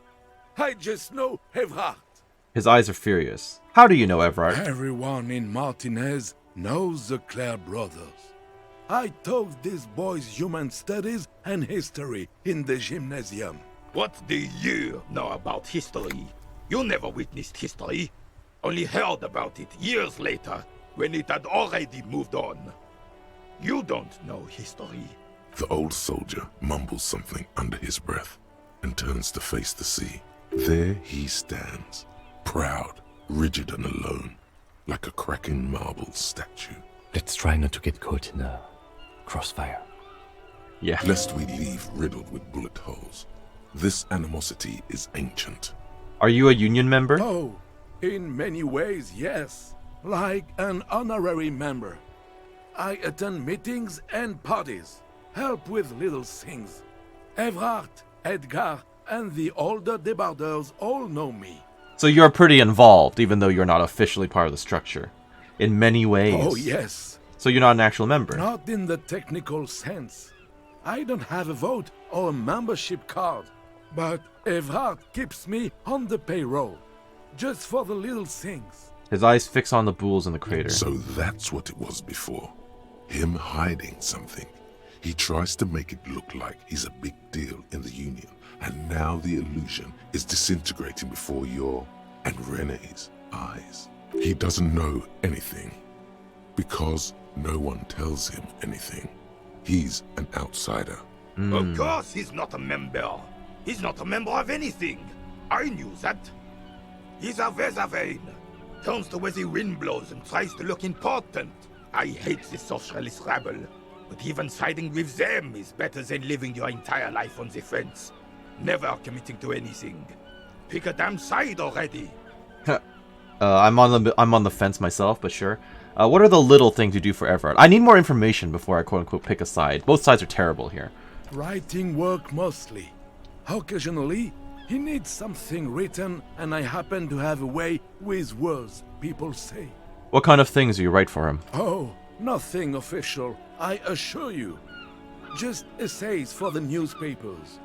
I just know Evrard. His eyes are furious. How do you know Evrard? Everyone in Martinez knows the Clare brothers. I taught these boys human studies and history in the gymnasium. What do you know about history? You never witnessed history. Only heard about it years later, when it had already moved on. You don't know history. The old soldier mumbles something under his breath and turns to face the sea. There he stands, proud, rigid and alone, like a cracking marble statue. Let's try not to get caught in a crossfire. Yeah. Lest we leave riddled with bullet holes. This animosity is ancient. Are you a Union member? Oh, in many ways, yes. Like an honorary member. I attend meetings and parties, help with little things. Evrard, Edgar, and the older debarders all know me. So you're pretty involved, even though you're not officially part of the structure. In many ways. Oh, yes. So you're not an actual member? Not in the technical sense. I don't have a vote or a membership card. But Evrard keeps me on the payroll. Just for the little things. His eyes fix on the bulls in the crater. So that's what it was before. Him hiding something. He tries to make it look like he's a big deal in the Union. And now the illusion is disintegrating before your and René's eyes. He doesn't know anything. Because no one tells him anything. He's an outsider. Of course he's not a member. He's not a member of anything. I knew that. He's a Weservein. Turns to where the wind blows and tries to look important. I hate the socialist rabble. But even siding with them is better than living your entire life on the fence. Never committing to anything. Pick a damn side already. I'm on the fence myself, but sure. What are the little things you do for Evrard? I need more information before I quote-unquote pick a side. Both sides are terrible here. Writing work mostly. Occasionally, he needs something written, and I happen to have a way with words, people say. What kind of things do you write for him? Oh, nothing official, I assure you. Just essays for the newspapers.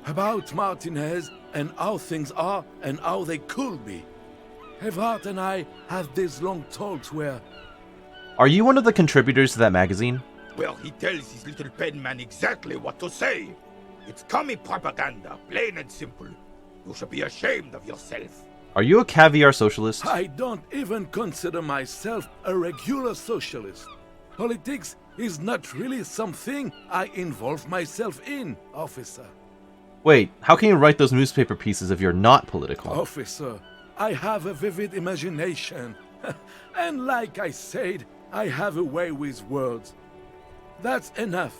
About Martinez and how things are and how they could be. Evrard and I have these long talks where... Are you one of the contributors to that magazine? Well, he tells his little pen man exactly what to say. It's commie propaganda, plain and simple. You should be ashamed of yourself. Are you a caviar socialist? I don't even consider myself a regular socialist. Politics is not really something I involve myself in, officer. Wait, how can you write those newspaper pieces if you're not political? Officer, I have a vivid imagination. And like I said, I have a way with words. That's enough.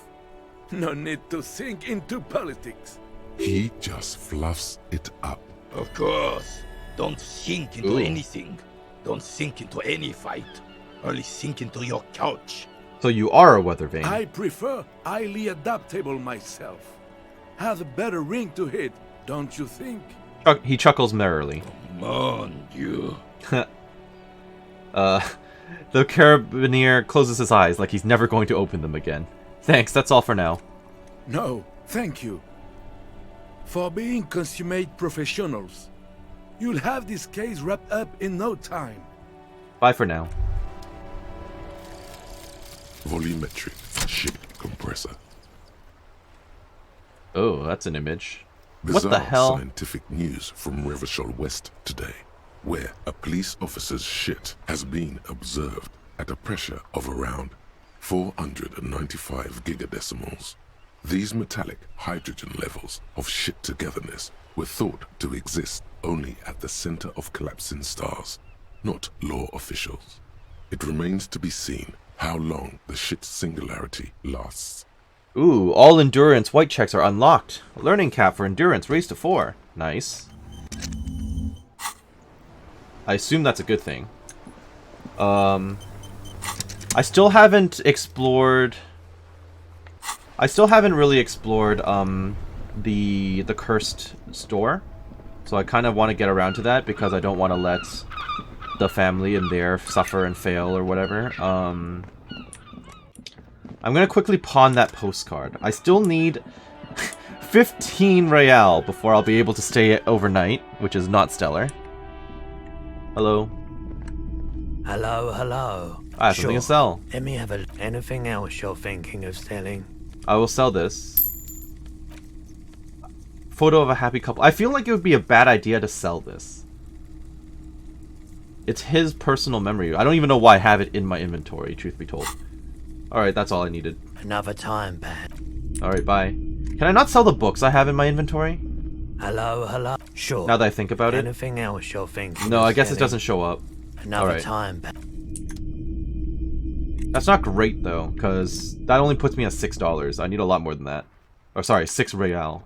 No need to sink into politics. He just fluffs it up. Of course. Don't sink into Ooh. anything. Don't sink into any fight. Only sink into your couch. So you are a weather vane. I prefer highly adaptable myself. Has a better ring to hit, don't you think? He chuckles merrily. Mon Dieu. The carabinier closes his eyes like he's never going to open them again. Thanks, that's all for now. No, thank you. For being consummate professionals. You'll have this case wrapped up in no time. Bye for now. Volumetric ship compressor. Oh, that's an image. Bizarre What the hell? scientific news from Revachol West today, where a police officer's shit has been observed at a pressure of around 495 gigadecimals. These metallic hydrogen levels of shit togetherness were thought to exist only at the center of collapsing stars, not law officials. It remains to be seen how long the shit singularity lasts. Ooh, all endurance white checks are unlocked. Learning cap for endurance raised to 4. Nice. I assume that's a good thing. I still haven't explored... I still haven't really explored, the cursed store. So I kind of want to get around to that because I don't want to let the family in there suffer and fail or whatever. I'm going to quickly pawn that postcard. I still need 15 real before I'll be able to stay overnight, which is not stellar. Hello. Hello, hello. I have something to sell. Let me have anything else you're thinking of selling. I will sell this. Photo of a happy couple. I feel like it would be a bad idea to sell this. It's his personal memory. I don't even know why I have it in my inventory, truth be told. Alright, that's all I needed. Another time, Pat. Alright, bye. Can I not sell the books I have in my inventory? Hello, hello. Sure. Now that I think about it. Anything else you're thinking No, of I guess it selling? doesn't show up. Another Alright. time, Pat. That's not great, though, because that only puts me at $6. I need a lot more than that. Or, sorry, 6 real.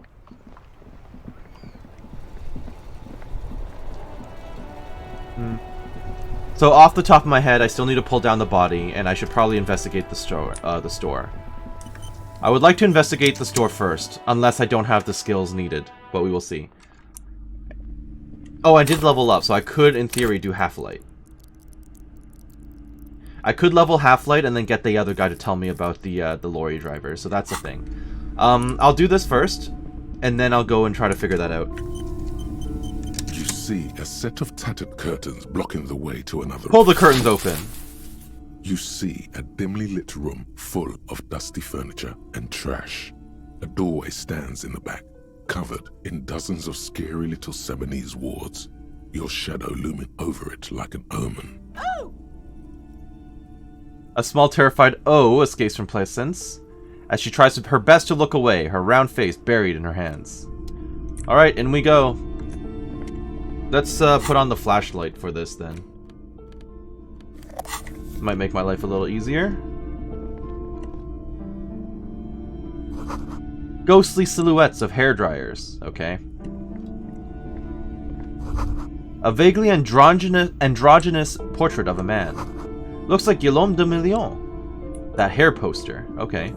So, off the top of my head, I still need to pull down the body, and I should probably investigate the store. I would like to investigate the store first, unless I don't have the skills needed, but we will see. Oh, I did level up, so I could, in theory, do Half-Light. I could level Half-Light and then get the other guy to tell me about the lorry driver, so that's the thing. I'll do this first, and then I'll go and try to figure that out. You see a set of tattered curtains blocking the way to another Pull the office. curtains open. You see a dimly lit room full of dusty furniture and trash. A doorway stands in the back, covered in dozens of scary little Seminese wards, your shadow looming over it like an omen. A small terrified O escapes from Plaisance as she tries her best to look away, her round face buried in her hands. Alright, in we go. Let's put on the flashlight for this then. Might make my life a little easier. Ghostly silhouettes of hairdryers. Okay. A vaguely androgynous portrait of a man. Looks like Guillaume de Million. That hair poster. Okay.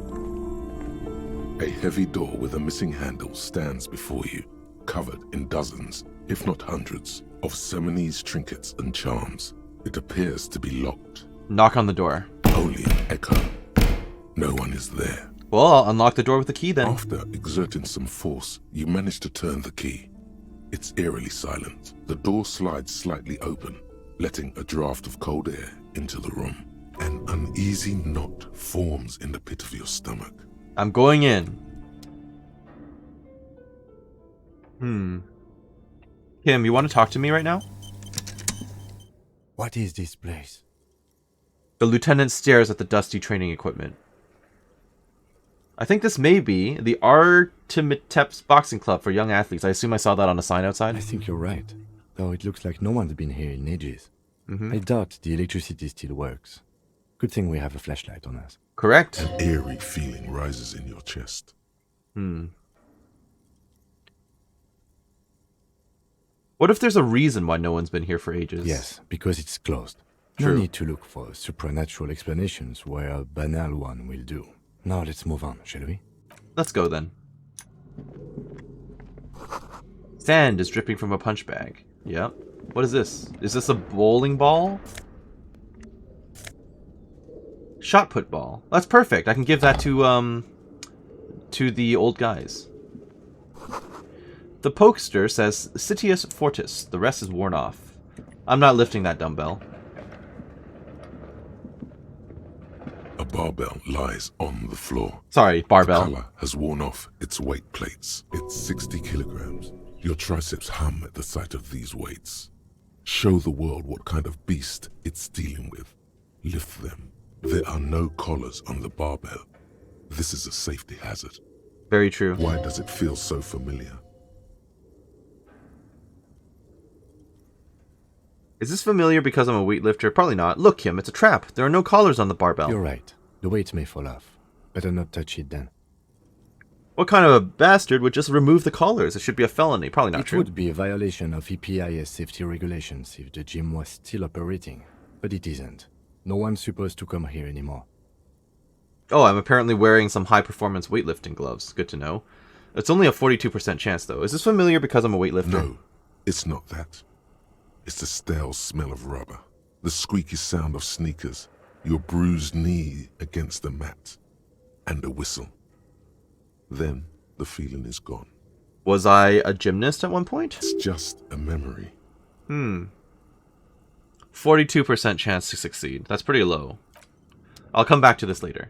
A heavy door with a missing handle stands before you, covered in dozens, if not hundreds, of Seminese trinkets and charms. It appears to be locked. Knock on the door. Only an echo. No one is there. Well, I'll unlock the door with the key then. After exerting some force, you manage to turn the key. It's eerily silent. The door slides slightly open, letting a draft of cold air into the room. An uneasy knot forms in the pit of your stomach. I'm going in. Kim, you want to talk to me right now? What is this place? The lieutenant stares at the dusty training equipment. I think this may be the Artemitep's Boxing Club for young athletes. I assume I saw that on a sign outside. I think you're right, though it looks like no one's been here in ages. I doubt the electricity still works. Good thing we have a flashlight on us. Correct. An eerie feeling rises in your chest. What if there's a reason why no one's been here for ages? Yes, because it's closed. True. No need to look for supernatural explanations where a banal one will do. Now let's move on, shall we? Let's go then. Sand is dripping from a punch bag. Yep. What is this? Is this a bowling ball? Shot put ball. That's perfect. I can give that to the old guys. The poster says Citius Fortis. The rest is worn off. I'm not lifting that dumbbell. A barbell lies on the floor. Sorry, The barbell. color has worn off its weight plates. It's 60 kilograms. Your triceps hum at the sight of these weights. Show the world what kind of beast it's dealing with. Lift them. There are no collars on the barbell. This is a safety hazard. Very true. Why does it feel so familiar? Is this familiar because I'm a weightlifter? Probably not. Look, Kim, it's a trap. There are no collars on the barbell. You're right. The weight may fall off. Better not touch it then. What kind of a bastard would just remove the collars? It should be a felony. Probably not It true. would be a violation of EPIS safety regulations if the gym was still operating, but it isn't. No one's supposed to come here anymore. Oh, I'm apparently wearing some high-performance weightlifting gloves. Good to know. It's only a 42% chance, though. Is this familiar because I'm a weightlifter? No, it's not that. It's the stale smell of rubber, the squeaky sound of sneakers, your bruised knee against the mat, and a whistle. Then the feeling is gone. Was I a gymnast at one point? It's just a memory. 42% chance to succeed. That's pretty low. I'll come back to this later.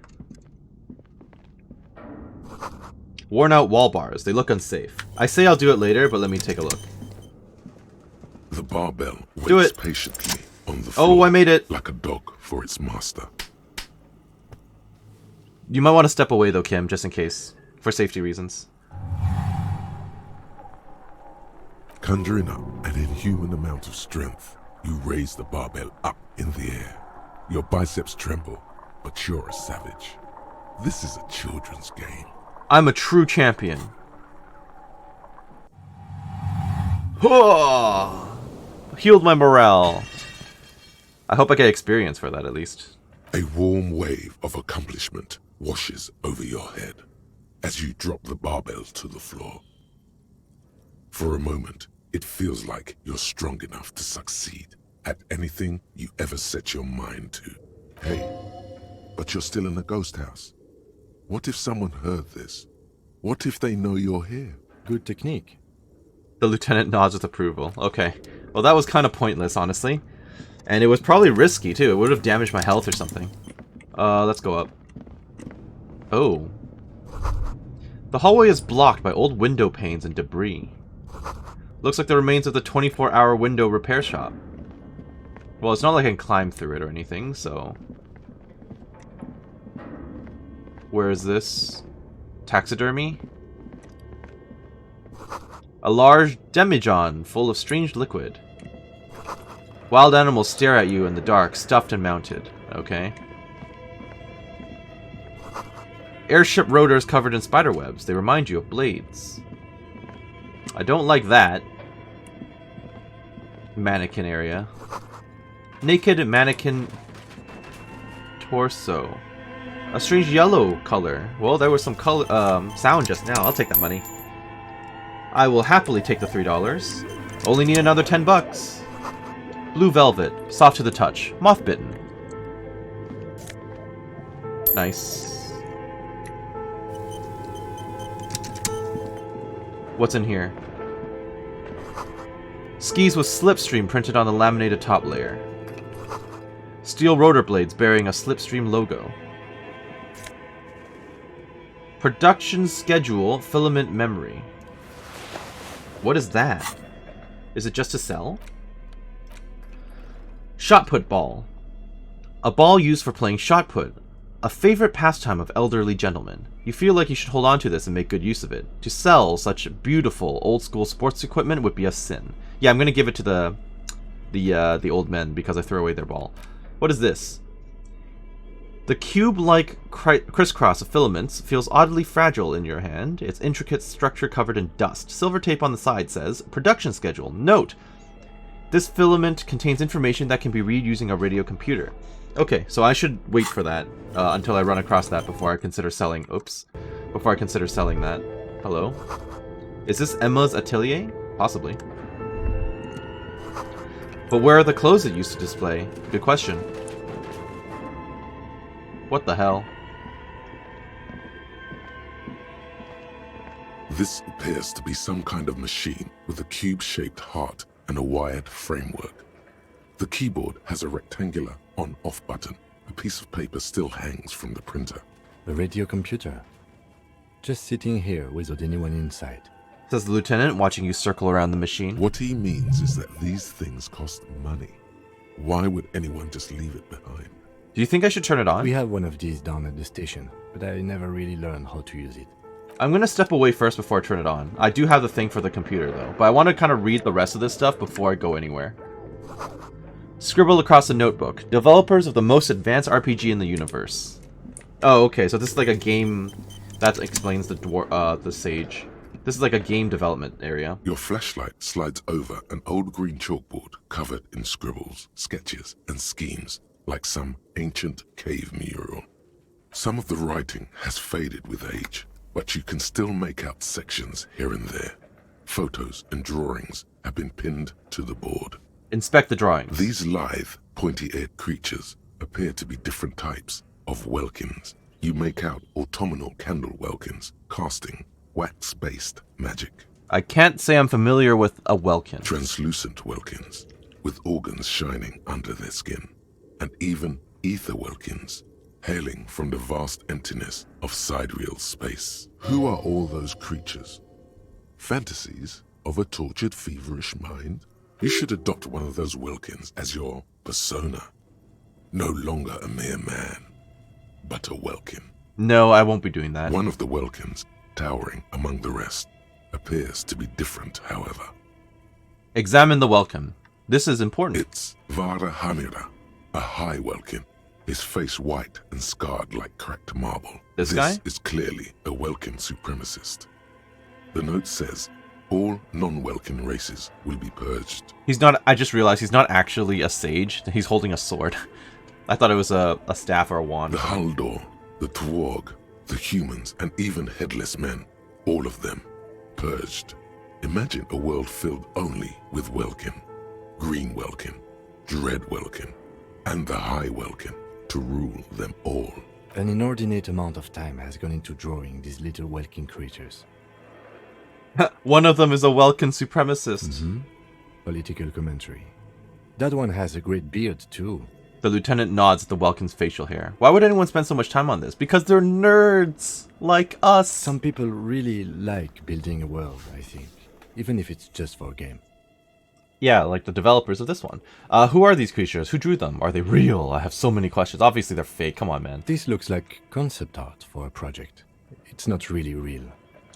Worn out wall bars. They look unsafe. I say I'll do it later, but let me take a look. The barbell Do waits it. patiently on the floor. Oh, I made it. Like a dog for its master. You might want to step away, though, Kim, just in case. For safety reasons. Conjuring up an inhuman amount of strength, you raise the barbell up in the air. Your biceps tremble, but you're a savage. This is a children's game. I'm a true champion. Oh! Healed my morale. I hope I get experience for that, at least. A warm wave of accomplishment washes over your head as you drop the barbell to the floor. For a moment, it feels like you're strong enough to succeed at anything you ever set your mind to. Hey, but you're still in a ghost house. What if someone heard this? What if they know you're here? Good technique. The lieutenant nods with approval. Okay. Well, that was kind of pointless, honestly. And it was probably risky, too. It would have damaged my health or something. Let's go up. Oh. The hallway is blocked by old window panes and debris. Looks like the remains of the 24-hour window repair shop. Well, it's not like I can climb through it or anything, so... Where is this? Taxidermy? A large demijohn full of strange liquid. Wild animals stare at you in the dark, stuffed and mounted. Okay. Airship rotors covered in spiderwebs. They remind you of blades. I don't like that. Mannequin area. Naked mannequin torso. A strange yellow color. Well, there was some color, sound just now. I'll take that money. I will happily take the $3. Only need another $10. Blue velvet, soft to the touch, moth bitten. Nice. What's in here? Skis with slipstream printed on the laminated top layer. Steel rotor blades bearing a slipstream logo. Production schedule filament memory. What is that? Is it just to sell? Shot put ball. A ball used for playing shot put. A favorite pastime of elderly gentlemen. You feel like you should hold on to this and make good use of it. To sell such beautiful old school sports equipment would be a sin. Yeah, I'm gonna give it to the old men because I threw away their ball. What is this? The cube-like crisscross of filaments feels oddly fragile in your hand, its intricate structure covered in dust. Silver tape on the side says, Production schedule. Note, this filament contains information that can be read using a radio computer. Okay, so I should wait for that until I run across that before I consider selling... Oops. Before I consider selling that. Hello? Is this Emma's atelier? Possibly. But where are the clothes it used to display? Good question. What the hell? This appears to be some kind of machine with a cube-shaped heart and a wired framework. The keyboard has a rectangular on-off button. A piece of paper still hangs from the printer. The radio computer. Just sitting here without anyone inside. Says the lieutenant, watching you circle around the machine. What he means is that these things cost money. Why would anyone just leave it behind? Do you think I should turn it on? We have one of these down at the station, but I never really learned how to use it. I'm going to step away first before I turn it on. I do have the thing for the computer, though, but I want to kind of read the rest of this stuff before I go anywhere. Scribble across the notebook. Developers of the most advanced RPG in the universe. Oh, okay, so this is like a game... That explains the sage. This is like a game development area. Your flashlight slides over an old green chalkboard covered in scribbles, sketches, and schemes, like some ancient cave mural. Some of the writing has faded with age, but you can still make out sections here and there. Photos and drawings have been pinned to the board. Inspect the drawings. These lithe, pointy-eared creatures appear to be different types of welkins. You make out autumnal candle welkins, casting wax-based magic. I can't say I'm familiar with a welkin. Translucent welkins, with organs shining under their skin. And even ether welkins, hailing from the vast emptiness of sidereal space. Who are all those creatures? Fantasies of a tortured, feverish mind? You should adopt one of those welkins as your persona. No longer a mere man, but a welkin. No, I won't be doing that. One of the welkins, towering among the rest, appears to be different, however. Examine the welkin. This is important. It's Vara Hamira, a high welkin, his face white and scarred like cracked marble. This guy? Is clearly a Welkin supremacist. The note says, all non-Welkin races will be purged. He's not, I just realized he's not actually a sage. He's holding a sword. I thought it was a staff or a wand. The Haldor, the Twarg, the humans, and even headless men, all of them, purged. Imagine a world filled only with Welkin, Green Welkin, Dread Welkin, and the High Welkin to rule them all. An inordinate amount of time has gone into drawing these little Welkin creatures. One of them is a Welkin supremacist. Political commentary. That one has a great beard, too. The lieutenant nods at the Welkin's facial hair. Why would anyone spend so much time on this? Because they're nerds, like us. Some people really like building a world, I think. Even if it's just for a game. Yeah, like the developers of this one. Who are these creatures? Who drew them? Are they real? I have so many questions. Obviously they're fake. Come on, man. This looks like concept art for a project. It's not really real.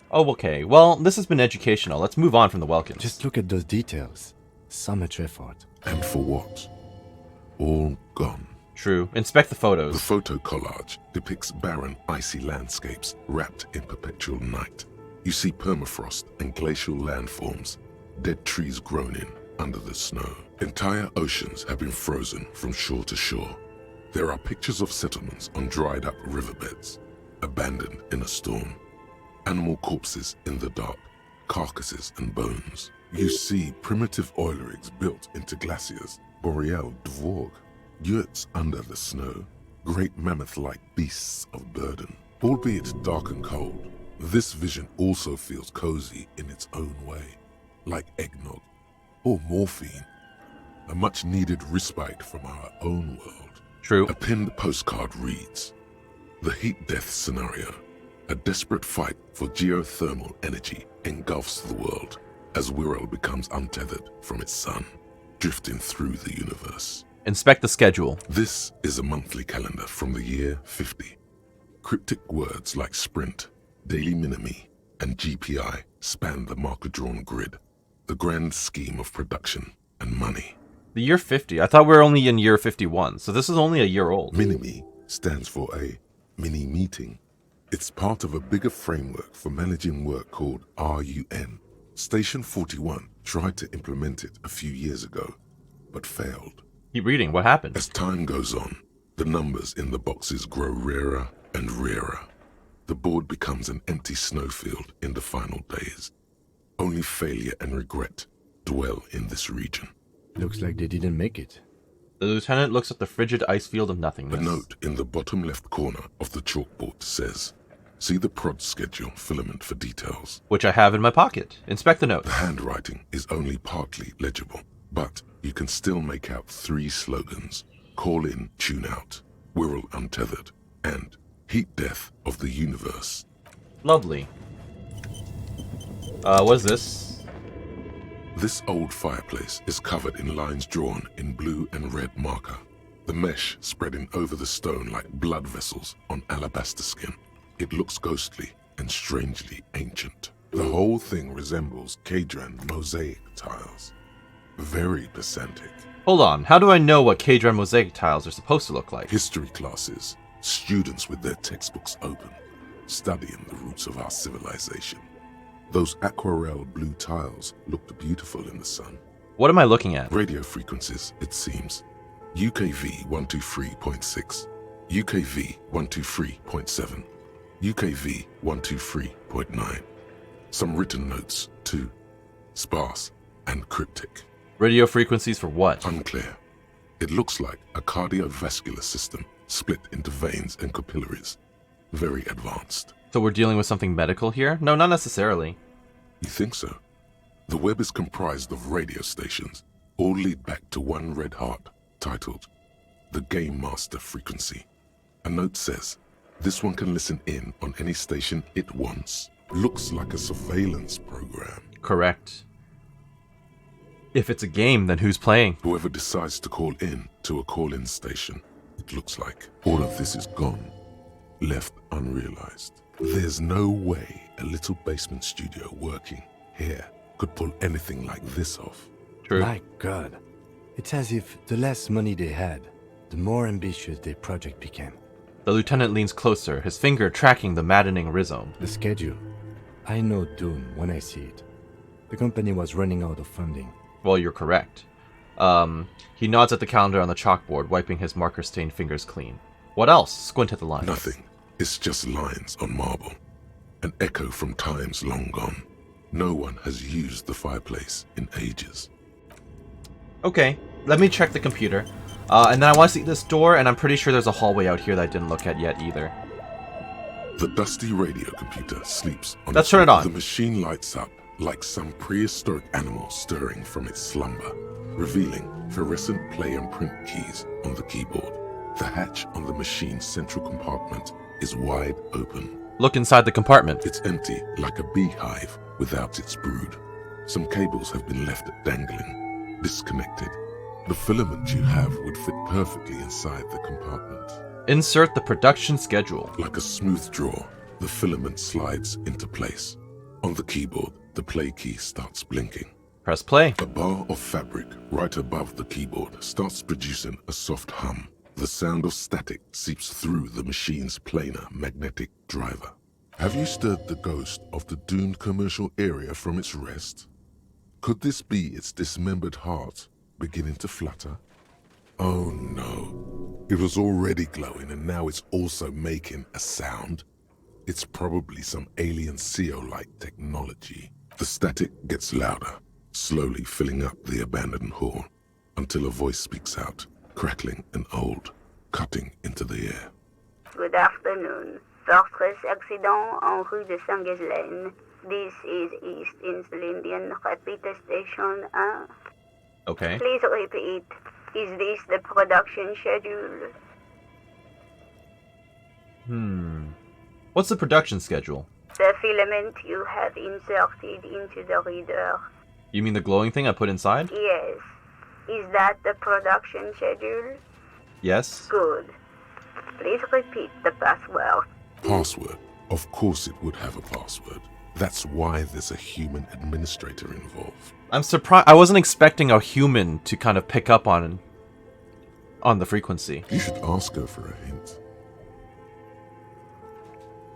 Oh, okay. Well, this has been educational. Let's move on from the Welkins. Just look at those details. So much effort. And for what? All gone. True. Inspect the photos. The photo collage depicts barren, icy landscapes wrapped in perpetual night. You see permafrost and glacial landforms, dead trees grown in under the snow. Entire oceans have been frozen from shore to shore. There are pictures of settlements on dried up riverbeds, abandoned in a storm. Animal corpses in the dark, carcasses and bones. You see primitive oil rigs built into glaciers, boreal dvorg, yurts under the snow, great mammoth-like beasts of burden. Albeit dark and cold, this vision also feels cozy in its own way, like eggnog or morphine, a much-needed respite from our own world. True. A pinned postcard reads, "The heat death scenario. A desperate fight for geothermal energy engulfs the world as Wirral becomes untethered from its sun, drifting through the universe." Inspect the schedule. This is a monthly calendar from the year 50. Cryptic words like sprint, daily minimi, and GPI span the marker-drawn grid, the grand scheme of production and money. The year 50? I thought we were only in year 51, so this is only a year old. Minimi stands for a mini meeting. It's part of a bigger framework for managing work called RUN. Station 41 tried to implement it a few years ago, but failed. Keep reading. What happened? As time goes on, the numbers in the boxes grow rarer and rarer. The board becomes an empty snowfield in the final days. Only failure and regret dwell in this region. Looks like they didn't make it. The lieutenant looks at the frigid ice field of A nothingness. note in the bottom left corner of the chalkboard says, "See the prod schedule filament for details." Which I have in my pocket. Inspect the note. The handwriting is only partly legible, but you can still make out 3 slogans: Call in, Tune out, Wirral Untethered, and Heat Death of the Universe. Lovely. What is this? This old fireplace is covered in lines drawn in blue and red marker, the mesh spreading over the stone like blood vessels on alabaster skin. It looks ghostly and strangely ancient. The whole thing resembles Kadran mosaic tiles. Very pedantic. Hold on. How do I know what Kadran mosaic tiles are supposed to look like? History classes, students with their textbooks open, studying the roots of our civilization. Those aquarelle blue tiles looked beautiful in the sun. What am I looking at? Radio frequencies, it seems. UKV 123.6, UKV 123.7, UKV 123.9. Some written notes, too. Sparse and cryptic. Radio frequencies for what? Unclear. It looks like a cardiovascular system split into veins and capillaries. Very advanced. So we're dealing with something medical here? No, not necessarily. You think so? The web is comprised of radio stations, all lead back to one red heart, titled The Game Master Frequency. A note says, this one can listen in on any station it wants. Looks like a surveillance program. Correct. If it's a game, then who's playing? Whoever decides to call in to a call-in station, it looks like. All of this is gone, left unrealized. There's no way a little basement studio working here could pull anything like this off. True. My God. It's as if the less money they had, the more ambitious their project became. The lieutenant leans closer, his finger tracking the maddening rhizome. The schedule. I know doom when I see it. The company was running out of funding. Well, you're correct. He nods at the calendar on the chalkboard, wiping his marker-stained fingers clean. What else? Squint at the lines. Nothing. It's just lines on marble. An echo from times long gone. No one has used the fireplace in ages. Okay, let me check the computer. And then I want to see this door, and I'm pretty sure there's a hallway out here that I didn't look at yet either. The dusty radio computer sleeps on Let's turn it on. The machine lights up like some prehistoric animal stirring from its slumber, revealing fluorescent play and print keys on the keyboard. The hatch on the machine's central compartment is wide open. Look inside the compartment. It's empty like a beehive without its brood. Some cables have been left dangling, disconnected. The filament you have would fit perfectly inside the compartment. Insert the production schedule. Like a smooth draw, the filament slides into place. On the keyboard, the play key starts blinking. Press play. A bar of fabric right above the keyboard starts producing a soft hum. The sound of static seeps through the machine's planar magnetic driver. Have you stirred the ghost of the doomed commercial area from its rest? Could this be its dismembered heart beginning to flutter? Oh no. It was already glowing and now it's also making a sound. It's probably some alien CO-like technology. The static gets louder, slowly filling up the abandoned hall, until a voice speaks out, crackling and old, cutting into the air. Good afternoon. Fortress accident en rue de Saint-Ghislaine. This is East Insulindian Repeater Station 1. Okay. Please repeat. Is this the production schedule? What's the production schedule? The filament you have inserted into the reader. You mean the glowing thing I put inside? Yes. Is that the production schedule? Yes. Good. Please repeat the password. Password? Of course it would have a password. That's why there's a human administrator involved. I'm surprised. I wasn't expecting a human to kind of pick up on the frequency. You should ask her for a hint.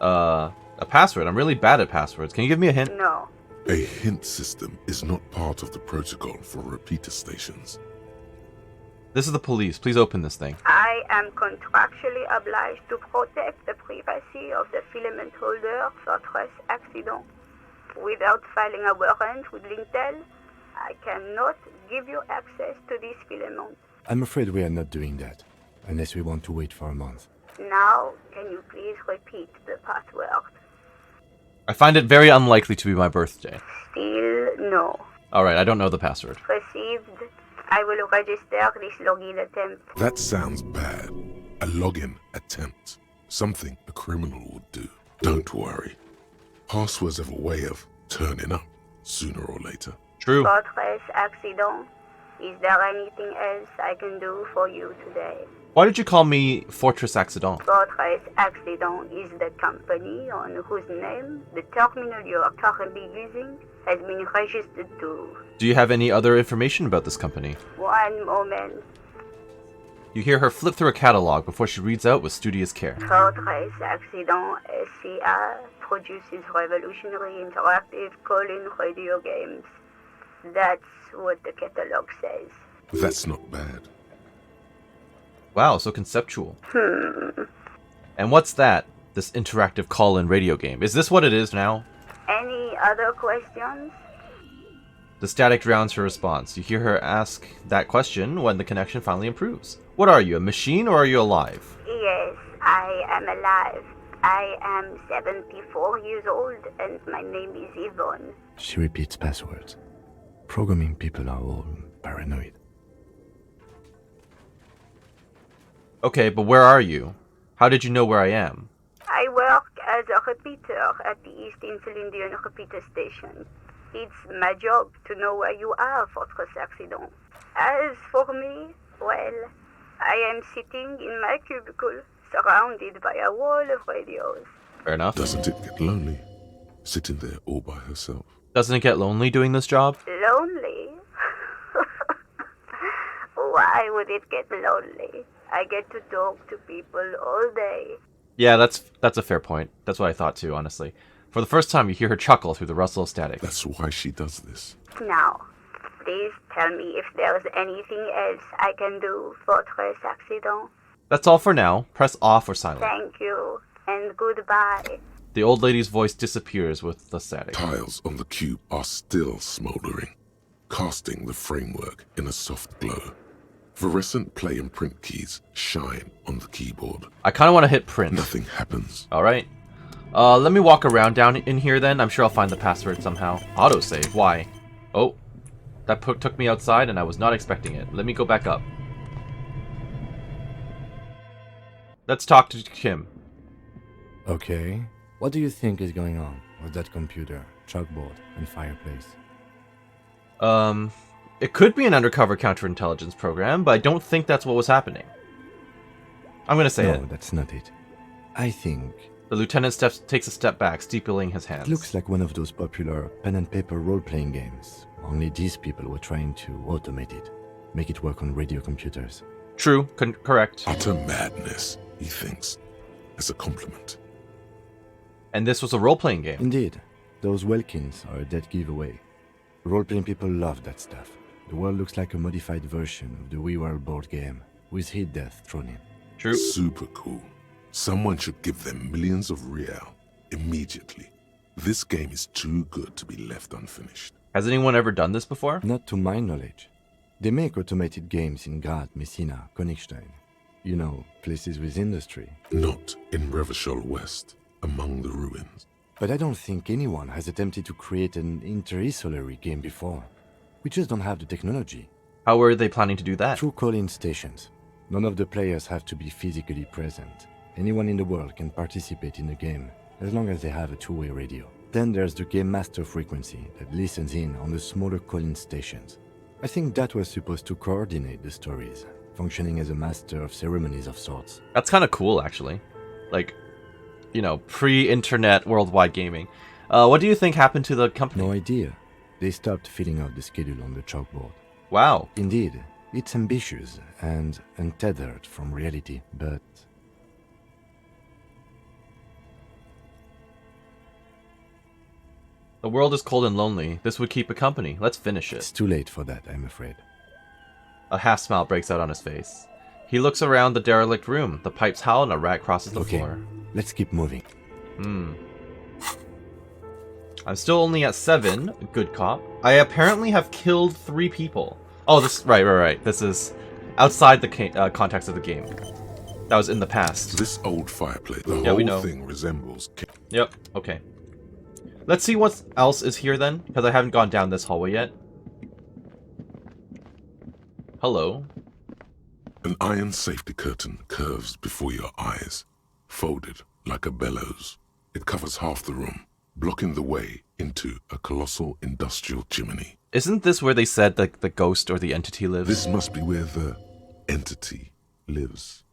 a password. I'm really bad at passwords. Can you give me a hint? No. A hint system is not part of the protocol for repeater stations. This is the police. Please open this thing. I am contractually obliged to protect the privacy of the filament holder for stress accident. Without filing a warrant with Lintel, I cannot give you access to this filament. I'm afraid we are not doing that, unless we want to wait for a month. Now, can you please repeat the password? I find it very unlikely to be my birthday. Still no. Alright, I don't know the password. Received. I will register this login attempt. That sounds bad. A login attempt. Something a criminal would do. Don't worry. Passwords have a way of turning up sooner or later. True. Fortress accident. Is there anything else I can do for you today? Why did you call me Fortress Accident? Fortress Accident is the company on whose name the terminal you are currently using has been registered to. Do you have any other information about this company? One moment. You hear her flip through a catalog before she reads out with studious care. Fortress Accident SCA produces revolutionary interactive call-in radio games. That's what the catalog says. That's not bad. Wow, so conceptual. And what's that? This interactive call-in radio game. Is this what it is now? Any other questions? The static drowns her response. You hear her ask that question when the connection finally improves. What are you, a machine or are you alive? Yes, I am alive. I am 74 years old and my name is Yvonne. She repeats passwords. Programming people are all paranoid. Okay, but where are you? How did you know where I am? I work as a repeater at the East Insulindian repeater station. It's my job to know where you are, Fortress Accident. As for me, well, I am sitting in my cubicle, surrounded by a wall of radios. Fair enough. Doesn't it get lonely, sitting there all by herself? Doesn't it get lonely doing this job? Lonely? Why would it get lonely? I get to talk to people all day. Yeah, that's a fair point. That's what I thought too, honestly. For the first time, you hear her chuckle through the rustle of static. That's why she does this. Now, please tell me if there's anything else I can do, Fortress Accident. That's all for now. Press off or silent. Thank you, and goodbye. The old lady's voice disappears with the static. Tiles on the cube are still smoldering, casting the framework in a soft glow. Fluorescent play and print keys shine on the keyboard. I kind of want to hit print. Nothing happens. Alright. Let me walk around down in here then. I'm sure I'll find the password somehow. Autosave. Why? Oh. That took me outside and I was not expecting it. Let me go back up. Let's talk to Kim. Okay. What do you think is going on with that computer, chalkboard, and fireplace? It could be an undercover counterintelligence program, but I don't think that's what was happening. I'm gonna say it. No, that's not it. I think... The lieutenant takes a step back, steepling his hands. It looks like one of those popular pen and paper role-playing games. Only these people were trying to automate it. Make it work on radio computers. True, correct. Utter madness, he thinks, as a compliment. And this was a role-playing game. Indeed. Those Welkins are a dead giveaway. Role-playing people love that stuff. The world looks like a modified version of the WeWorld board game, with hit death thrown in. True. Super cool. Someone should give them millions of real immediately. This game is too good to be left unfinished. Has anyone ever done this before? Not to my knowledge. They make automated games in Graz, Messina, Königstein. You know, places with industry. Not in Revachol West, among the ruins. But I don't think anyone has attempted to create an interisolary game before. We just don't have the technology. How were they planning to do that? Through call-in stations. None of the players have to be physically present. Anyone in the world can participate in the game, as long as they have a two-way radio. Then there's the game master frequency that listens in on the smaller call-in stations. I think that was supposed to coordinate the stories, functioning as a master of ceremonies of sorts. That's kind of cool, actually. Like, you know, pre-internet worldwide gaming. What do you think happened to the company? No idea. They stopped filling out the schedule on the chalkboard. Wow. Indeed, it's ambitious and untethered from reality, but... The world is cold and lonely. This would keep it company. Let's finish It's it. too late for that, I'm afraid. A half smile breaks out on his face. He looks around the derelict room. The pipes howl and a rat crosses the floor. Let's keep moving. I'm still only at 7. Good cop. I apparently have killed 3 people. Oh, this... Right. This is outside the context of the game. That was in the past. This old fireplace, the Yeah, we know. whole thing resembles... Yep, okay. Let's see what else is here then, because I haven't gone down this hallway yet. Hello. An iron safety curtain curves before your eyes, folded like a bellows. It covers half the room, blocking the way into a colossal industrial chimney. Isn't this where they said that the ghost or the entity lives? This must be where the entity lives.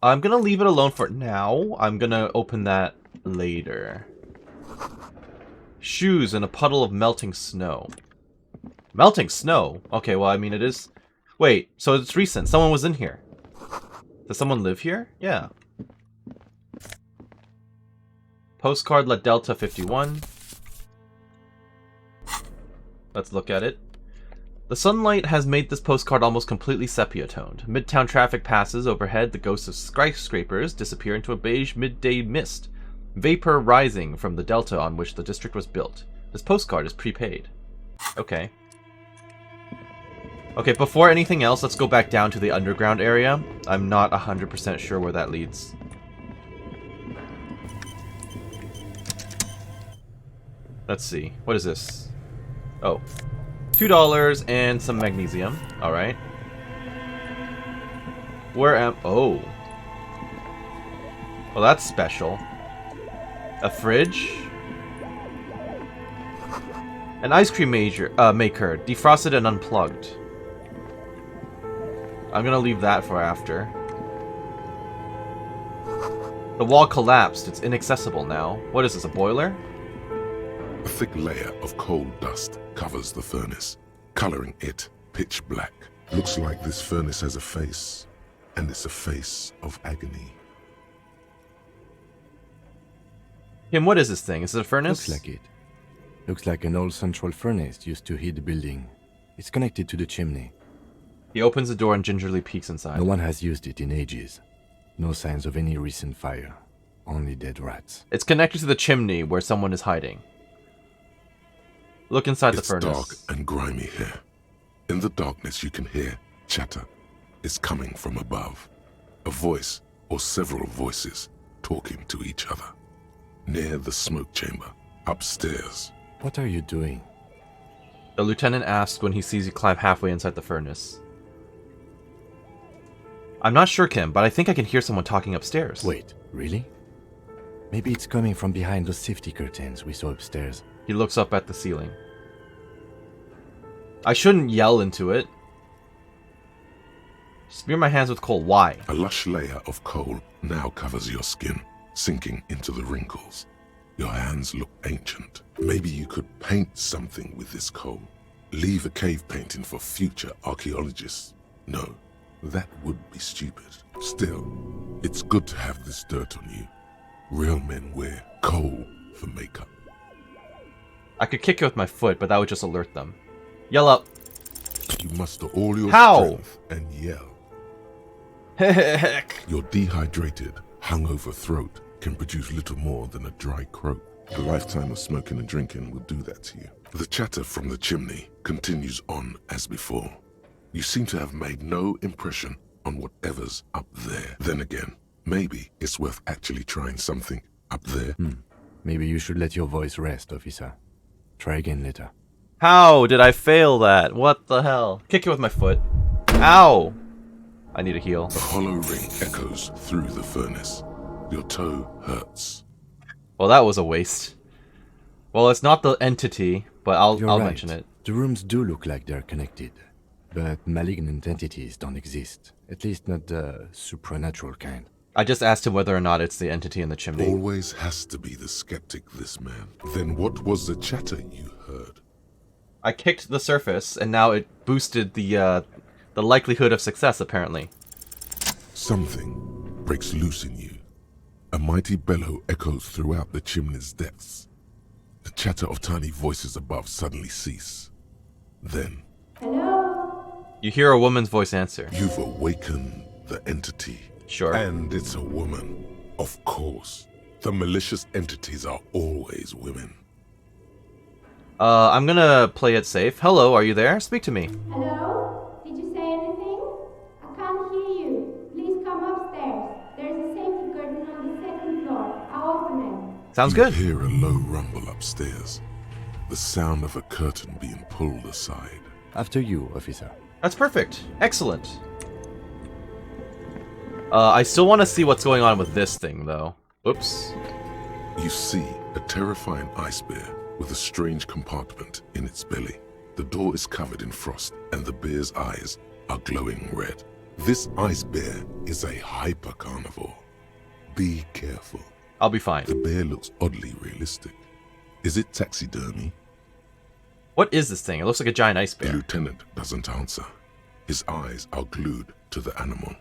I'm gonna leave it alone for now. I'm gonna open that later. Shoes in a puddle of melting snow. Melting snow? Okay, well, I mean, it is... Wait, so it's recent. Someone was in here. Does someone live here? Yeah. Postcard La Delta 51. Let's look at it. The sunlight has made this postcard almost completely sepia-toned. Midtown traffic passes overhead. The ghosts of skyscrapers disappear into a beige midday mist. Vapor rising from the delta on which the district was built. This postcard is prepaid. Okay. Okay, before anything else, let's go back down to the underground area. I'm not 100% sure where that leads. Let's see. What is this? Oh. $2 and some magnesium. Alright. Where am... Oh. Well, that's special. A fridge. An ice cream maker, defrosted and unplugged. I'm gonna leave that for after. The wall collapsed. It's inaccessible now. What is this, a boiler? A thick layer of coal dust covers the furnace, coloring it pitch black. Looks like this furnace has a face, and it's a face of agony. Kim, what is this thing? Is it a furnace? Looks like it. Looks like an old central furnace used to heat the building. It's connected to the chimney. He opens the door and gingerly peeks inside. No one has used it in ages. No signs of any recent fire. Only dead rats. It's connected to the chimney where someone is hiding. Look inside the furnace. It's dark and grimy here. In the darkness you can hear chatter. It's coming from above. A voice or several voices talking to each other. Near the smoke chamber, upstairs. What are you doing? The lieutenant asks when he sees you climb halfway inside the furnace. I'm not sure, Kim, but I think I can hear someone talking upstairs. Wait, really? Maybe it's coming from behind those safety curtains we saw upstairs. He looks up at the ceiling. I shouldn't yell into it. Smear my hands with coal. Why? A lush layer of coal now covers your skin, sinking into the wrinkles. Your hands look ancient. Maybe you could paint something with this coal. Leave a cave painting for future archaeologists. No, that would be stupid. Still, it's good to have this dirt on you. Real men wear coal for makeup. I could kick it with my foot, but that would just alert them. Yell up. You muster all your strength and yell. Heck. Your dehydrated, hungover throat can produce little more than a dry croak. A lifetime of smoking and drinking will do that to you. The chatter from the chimney continues on as before. You seem to have made no impression on whatever's up there. Then again, maybe it's worth actually trying something up there. Maybe you should let your voice rest, officer. Try again later. How did I fail that? What the hell? Kick it with my foot. Ow! I need a heal. A hollow ring echoes through the furnace. Your toe hurts. Well, that was a waste. Well, it's not the entity, but I'll You're right. mention it. The rooms do look like they're connected. But malignant entities don't exist. At least not the supernatural kind. I just asked him whether or not it's the entity in the chimney. Always has to be the skeptic, this man. Then what was the chatter you heard? I kicked the surface, and now it boosted the likelihood of success, apparently. Something breaks loose in you. A mighty bellow echoes throughout the chimney's depths. The chatter of tiny voices above suddenly cease. Then, You hear a woman's voice answer. you've awakened the entity. Sure. And it's a woman. Of course. The malicious entities are always women. I'm gonna play it safe. Hello, are you there? Speak to me. Hello? Did you say anything? I can't hear you. Please come upstairs. There's a safety curtain on the second floor. I'll open it. Sounds You good. hear a low rumble upstairs. The sound of a curtain being pulled aside. After you, officer. That's perfect. Excellent. I still want to see what's going on with this thing, though. Oops. You see a terrifying ice bear with a strange compartment in its belly. The door is covered in frost, and the bear's eyes are glowing red. This ice bear is a hyper carnivore. Be careful. I'll be fine. The bear looks oddly realistic. Is it taxidermy? What is this thing? It looks like a giant ice The bear. lieutenant doesn't answer. His eyes are glued to the animal.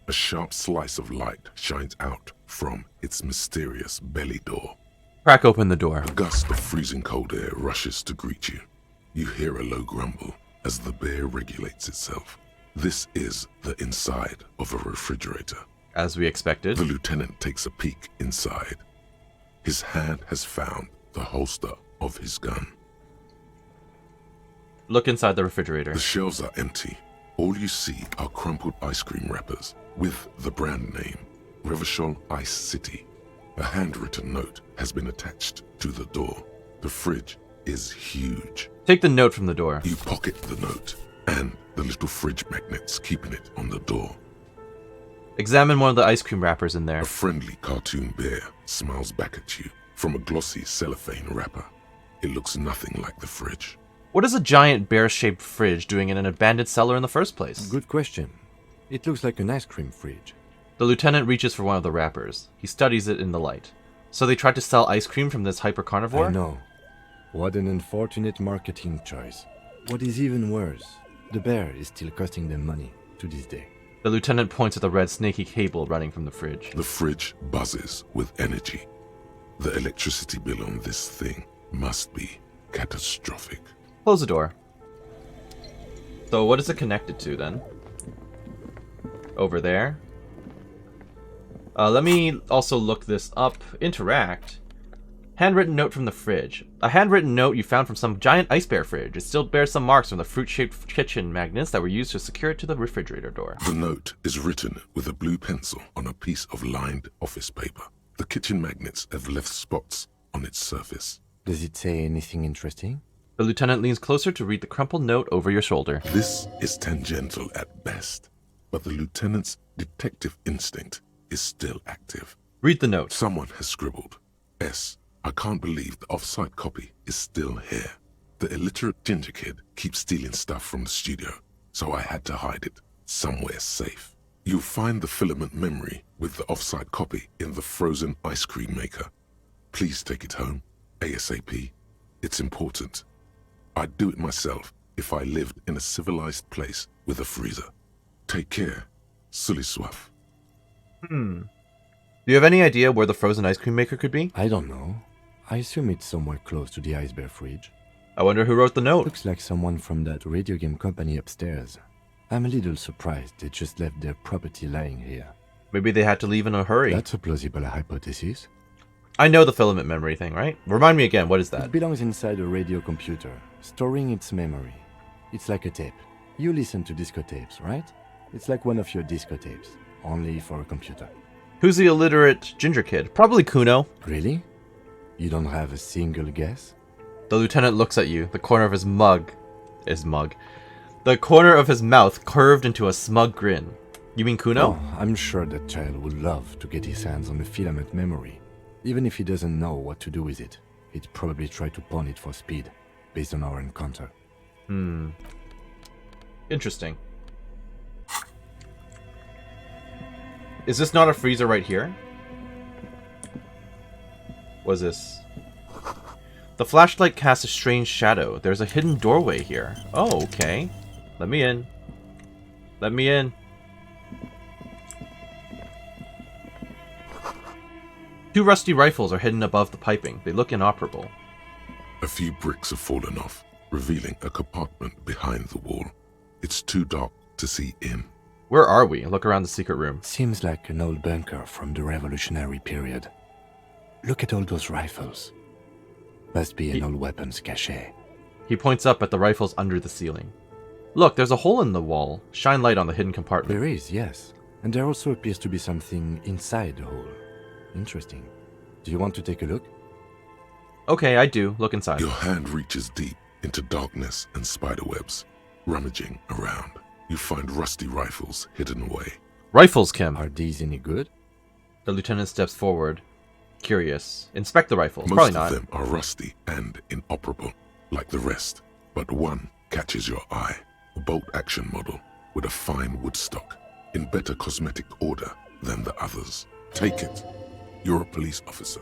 A sharp slice of light shines out from its mysterious belly door. Crack open the door. A gust of freezing cold air rushes to greet you. You hear a low grumble as the bear regulates itself. This is the inside of a refrigerator. As we expected. The lieutenant takes a peek inside. His hand has found the holster of his gun. Look inside the refrigerator. The shelves are empty. All you see are crumpled ice cream wrappers with the brand name, Revachol Ice City. A handwritten note has been attached to the door. The fridge is huge. Take the note from the door. You pocket the note and the little fridge magnets keeping it on the door. Examine one of the ice cream wrappers in there. A friendly cartoon bear smiles back at you from a glossy cellophane wrapper. It looks nothing like the fridge. What is a giant bear-shaped fridge doing in an abandoned cellar in the first place? Good question. It looks like an ice cream fridge. The lieutenant reaches for one of the wrappers. He studies it in the light. So they tried to sell ice cream from this hyper-carnivore? I know. What an unfortunate marketing choice. What is even worse, the bear is still costing them money to this day. The lieutenant points at the red snaky cable running from the fridge. The fridge buzzes with energy. The electricity bill on this thing must be catastrophic. Close the door. So what is it connected to then? Over there. Let me also look this up. Interact. Handwritten note from the fridge. A handwritten note you found from some giant ice bear fridge. It still bears some marks from the fruit-shaped kitchen magnets that were used to secure it to the refrigerator door. The note is written with a blue pencil on a piece of lined office paper. The kitchen magnets have left spots on its surface. Does it say anything interesting? The lieutenant leans closer to read the crumpled note over your shoulder. This is tangential at best, but the lieutenant's detective instinct is still active. Read the note. Someone has scribbled, S. I can't believe the off-site copy is still here. The illiterate ginger kid keeps stealing stuff from the studio, so I had to hide it somewhere safe. You'll find the filament memory with the off-site copy in the frozen ice cream maker. Please take it home, ASAP. It's important. I'd do it myself if I lived in a civilized place with a freezer. Take care, Sully Swaff. Do you have any idea where the frozen ice cream maker could be? I don't know. I assume it's somewhere close to the ice bear fridge. I wonder who wrote the note. Looks like someone from that radio game company upstairs. I'm a little surprised they just left their property lying here. Maybe they had to leave in a hurry. That's a plausible hypothesis. I know the filament memory thing, right? Remind me again, what is that? It belongs inside a radio computer, storing its memory. It's like a tape. You listen to disco tapes, right? It's like one of your disco tapes, only for a computer. Who's the illiterate ginger kid? Probably Kuno. Really? You don't have a single guess? The lieutenant looks at you, the corner of his the corner of his mouth curved into a smug grin. You mean Kuno? Oh, I'm sure that child would love to get his hands on the filament memory. Even if he doesn't know what to do with it, he'd probably try to pawn it for speed, based on our encounter. Interesting. Is this not a freezer right here? What is this? The flashlight casts a strange shadow. There's a hidden doorway here. Oh, okay. Let me in. Let me in. Two rusty rifles are hidden above the piping. They look inoperable. A few bricks have fallen off, revealing a compartment behind the wall. It's too dark to see in. Where are we? Look around the secret room. Seems like an old bunker from the revolutionary period. Look at all those rifles. Must be an old weapons cache. He points up at the rifles under the ceiling. Look, there's a hole in the wall. Shine light on the hidden compartment. There is, yes. And there also appears to be something inside the hole. Interesting. Do you want to take a look? Okay, I do. Look inside. Your hand reaches deep into darkness and spiderwebs. Rummaging around, you find rusty rifles hidden away. Rifles, Kim. Are these any good? The lieutenant steps forward, curious. Inspect the rifles. Most Probably not. of them are rusty and inoperable, like the rest. But one catches your eye. A bolt-action model with a fine wood stock, in better cosmetic order than the others. Take it. You're a police officer.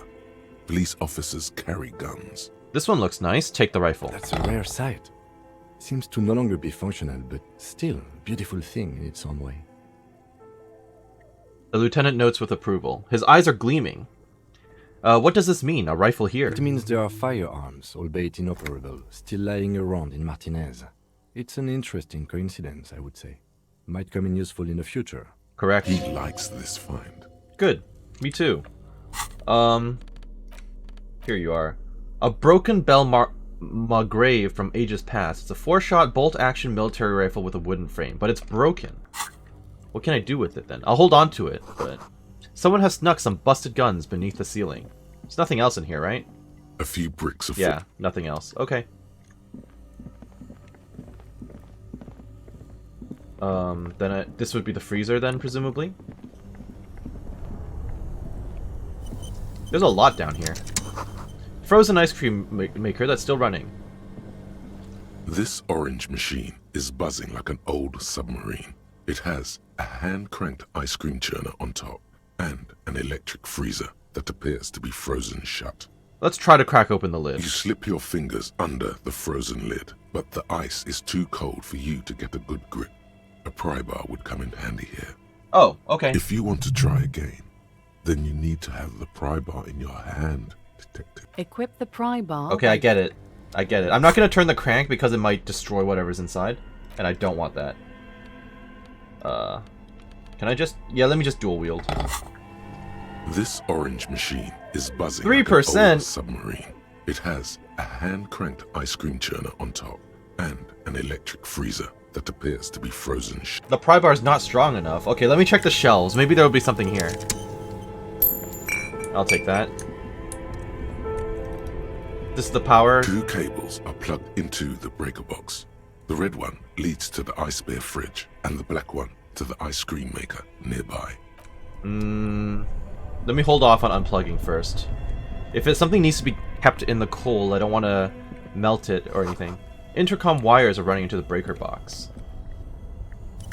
Police officers carry guns. This one looks nice. Take the rifle. That's a rare sight. Seems to no longer be functional, but still a beautiful thing in its own way. The lieutenant notes with approval. His eyes are gleaming. What does this mean? A rifle here? It means there are firearms, albeit inoperable, still lying around in Martinez. It's an interesting coincidence, I would say. Might come in useful in the future. Correct. He likes this find. Good. Me too. Here you are. A broken Bell Magrave from ages past. It's a 4-shot bolt-action military rifle with a wooden frame, but it's broken. What can I do with it then? I'll hold on to it, but... Someone has snuck some busted guns beneath the ceiling. There's nothing else in here, right? A few bricks of Yeah, nothing else. Okay. Then this would be the freezer then, presumably? There's a lot down here. Frozen ice cream maker that's still running. This orange machine is buzzing like an old submarine. It has a hand-cranked ice cream churner on top and an electric freezer that appears to be frozen shut. Let's try to crack open the lid. You slip your fingers under the frozen lid, but the ice is too cold for you to get a good grip. A pry bar would come in handy here. Oh, okay. If you want to try again, then you need to have the pry bar in your hand, detective. Equip the pry bar. Okay, I get it. I get it. I'm not going to turn the crank because it might destroy whatever's inside, and I don't want that. Can I just... Yeah, let me just dual wield. This orange machine is buzzing 3%. like an old submarine. It has a hand-cranked ice cream churner on top and an electric freezer that appears to be frozen shut. The pry bar's not strong enough. Okay, let me check the shelves. Maybe there'll be something here. I'll take that. This is the power. 2 cables are plugged into the breaker box. The red one leads to the ice bear fridge, and the black one to the ice cream maker nearby. Let me hold off on unplugging first. If it's something needs to be kept in the cold, I don't want to melt it or anything. Intercom wires are running into the breaker box.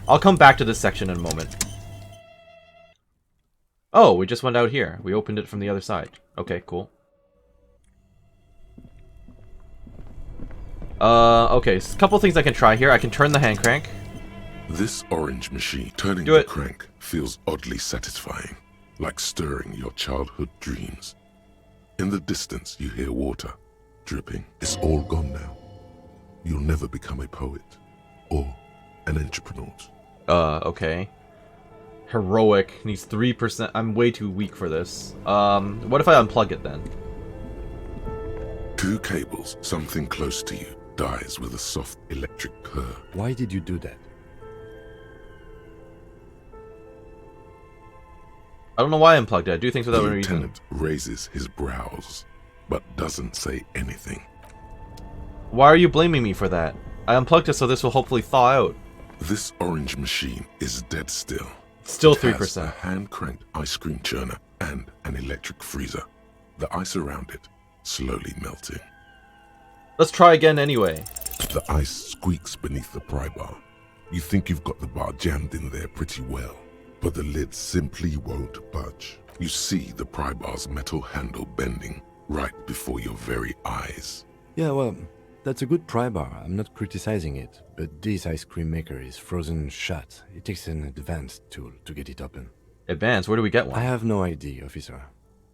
I'll come back to this section in a moment. Oh, we just went out here. We opened it from the other side. Okay, cool. Okay, a couple things I can try here. I can turn the hand crank. This orange machine turning the crank feels oddly satisfying, like stirring your childhood dreams. In the distance, you hear water dripping. It's all gone now. You'll never become a poet or an entrepreneur. Okay. Heroic needs 3%. I'm way too weak for this. What if I unplug it then? 2 cables, something close to you, dies with a soft electric purr. Why did you do that? I don't know why I unplugged it. I do things without The a reason. lieutenant raises his brows, but doesn't say anything. Why are you blaming me for that? I unplugged it so this will hopefully thaw out. This orange machine is dead still. Still It 3%. has a hand-cranked ice cream churner and an electric freezer. The ice around it slowly melting. Let's try again anyway. The ice squeaks beneath the pry bar. You think you've got the bar jammed in there pretty well, but the lid simply won't budge. You see the pry bar's metal handle bending right before your very eyes. Yeah, well, that's a good pry bar. I'm not criticizing it, but this ice cream maker is frozen shut. It takes an advanced tool to get it open. Advanced? Where do we get one? I have no idea, officer.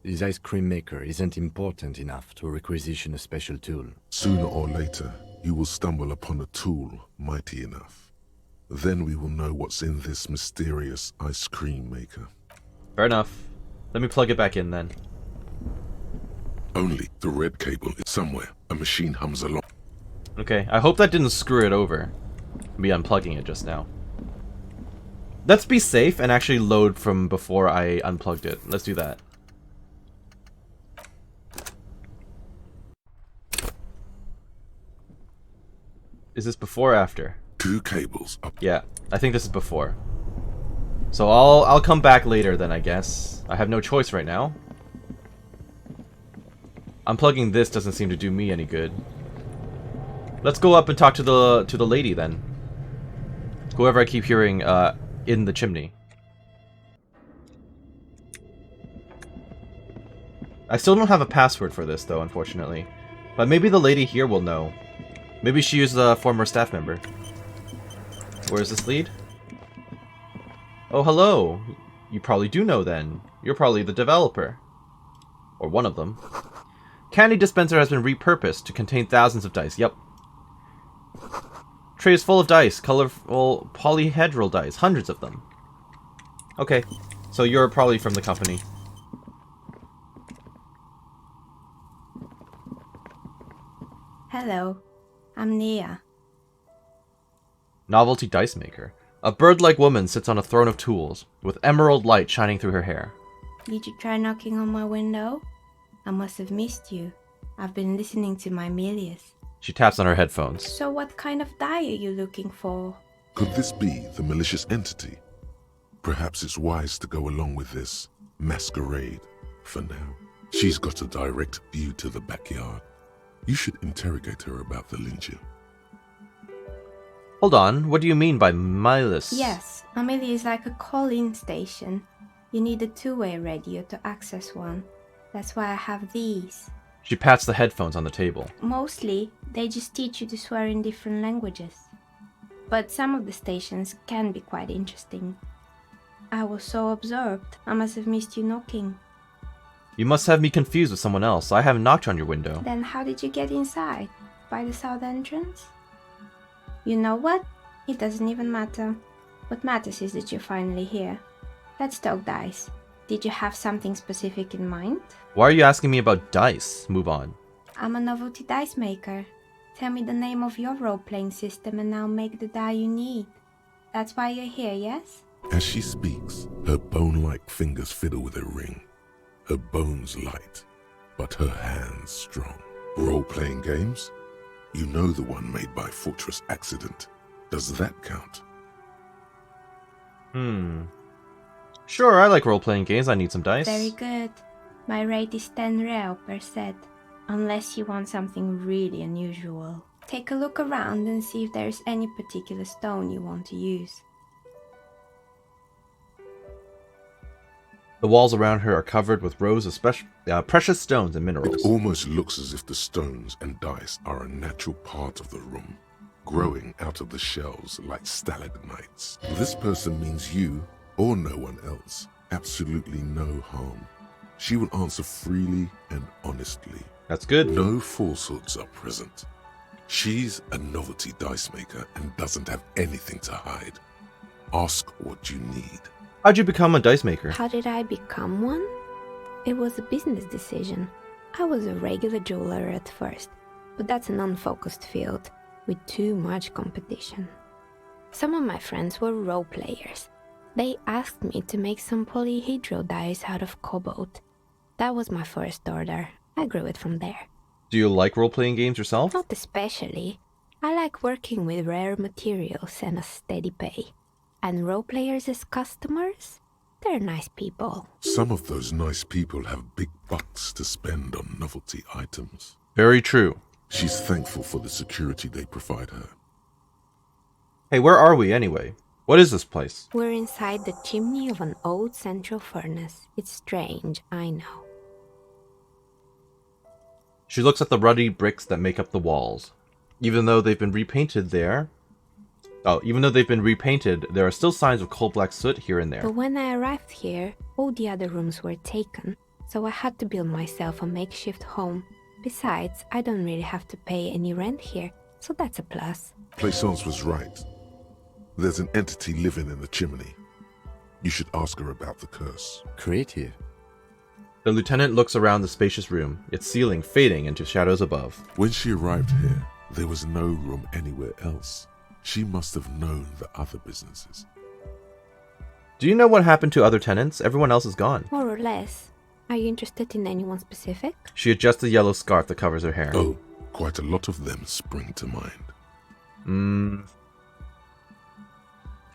His ice cream maker isn't important enough to requisition a special tool. Sooner or later, you will stumble upon a tool mighty enough. Then we will know what's in this mysterious ice cream maker. Fair enough. Let me plug it back in then. Only the red cable is somewhere. A machine hums along. Okay, I hope that didn't screw it over. Me unplugging it just now. Let's be safe and actually load from before I unplugged it. Let's do that. Is this before or after? 2 cables up. Yeah, I think this is before. So I'll come back later then, I guess. I have no choice right now. Unplugging this doesn't seem to do me any good. Let's go up and talk to the lady then. Whoever I keep hearing in the chimney. I still don't have a password for this though, unfortunately. But maybe the lady here will know. Maybe she is a former staff member. Where does this lead? Oh, hello. You probably do know then. You're probably the developer. Or one of them. Candy dispenser has been repurposed to contain thousands of dice. Yep. Tray is full of dice. Colorful polyhedral dice. Hundreds of them. Okay. So you're probably from the company. Hello, I'm Nia. Novelty dice maker. A bird-like woman sits on a throne of tools, with emerald light shining through her hair. Did you try knocking on my window? I must have missed you. I've been listening to my Melius. She taps on her headphones. So what kind of die are you looking for? Could this be the malicious entity? Perhaps it's wise to go along with this masquerade for now. She's got a direct view to the backyard. You should interrogate her about the Elysium. Hold on, what do you mean by Milas? Yes, Amelia is like a call-in station. You need a two-way radio to access one. That's why I have these. She pats the headphones on the table. Mostly, they just teach you to swear in different languages. But some of the stations can be quite interesting. I was so absorbed, I must have missed you knocking. You must have me confused with someone else. I haven't knocked on your window. Then how did you get inside? By the south entrance? You know what? It doesn't even matter. What matters is that you're finally here. Let's talk dice. Did you have something specific in mind? Why are you asking me about dice? Move on. I'm a novelty dice maker. Tell me the name of your role-playing system and I'll make the die you need. That's why you're here, yes? As she speaks, her bone-like fingers fiddle with a ring. Her bones light, but her hands strong. Role-playing games? You know the one made by Fortress Accident. Does that count? Sure, I like role-playing games. I need some dice. Very good. My rate is 10 real per set, unless you want something really unusual. Take a look around and see if there's any particular stone you want to use. The walls around her are covered with rows of precious stones and minerals. It almost looks as if the stones and dice are a natural part of the room, growing out of the shelves like stalagmites. This person means you, or no one else, absolutely no harm. She will answer freely and honestly. That's good. No falsehoods are present. She's a novelty dice maker and doesn't have anything to hide. Ask what you need. How'd you become a dice maker? How did I become one? It was a business decision. I was a regular jeweler at first, but that's an unfocused field with too much competition. Some of my friends were role players. They asked me to make some polyhedral dice out of cobalt. That was my first order. I grew it from there. Do you like role-playing games yourself? Not especially. I like working with rare materials and a steady pay. And role players as customers? They're nice people. Some of those nice people have big bucks to spend on novelty items. Very true. She's thankful for the security they provide her. Hey, where are we anyway? What is this place? We're inside the chimney of an old central furnace. It's strange, I know. She looks at the ruddy bricks that make up the walls. Even though they've been repainted, there are still signs of coal black soot here and there. But when I arrived here, all the other rooms were taken. so I had to build myself a makeshift home. Besides, I don't really have to pay any rent here, so that's a plus. Plaisance was right. There's an entity living in the chimney. You should ask her about the curse. Creative. The lieutenant looks around the spacious room, its ceiling fading into shadows above. When she arrived here, there was no room anywhere else. She must have known the other businesses. Do you know what happened to other tenants? Everyone else is gone. More or less. Are you interested in anyone specific? She adjusts the yellow scarf that covers her hair. Oh, quite a lot of them spring to mind.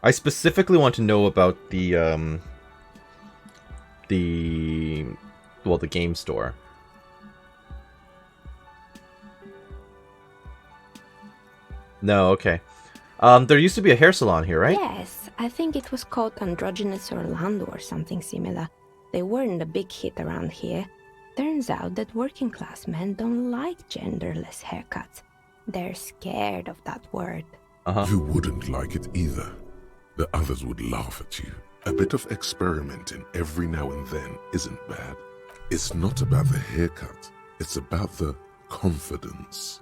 I specifically want to know about the game store. No, okay. There used to be a hair salon here, right? Yes, I think it was called Androgynous Orlando or something similar. They weren't a big hit around here. Turns out that working class men don't like genderless haircuts. They're scared of that word. You wouldn't like it either. The others would laugh at you. A bit of experimenting every now and then isn't bad. It's not about the haircut. It's about the confidence.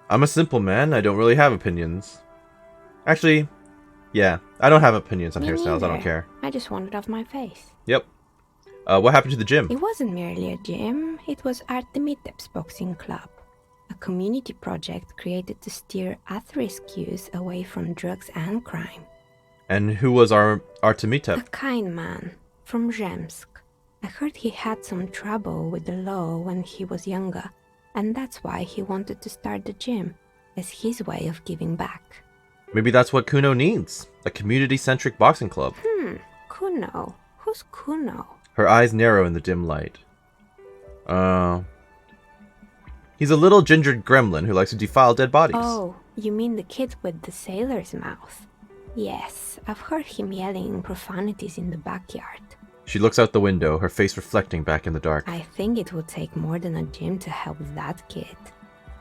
I'm a simple man. I don't really have opinions. Actually, yeah, I don't have opinions on Me hairstyles. neither. I don't care. I just want it off my face. Yep. What happened to the gym? It wasn't merely a gym, it was Artemiteps Boxing Club, a community project created to steer at-risk youth away from drugs and crime. And who was our A Artemitep? kind man from Zemsk. I heard he had some trouble with the law when he was younger, and that's why he wanted to start the gym, as his way of giving back. Maybe that's what Kuno needs. A community-centric boxing club. Kuno? Who's Kuno? Her eyes narrow in the dim light. He's a little gingered gremlin who likes to defile dead bodies. Oh, you mean the kid with the sailor's mouth? Yes, I've heard him yelling profanities in the backyard. She looks out the window, her face reflecting back in the dark. I think it would take more than a gym to help that kid.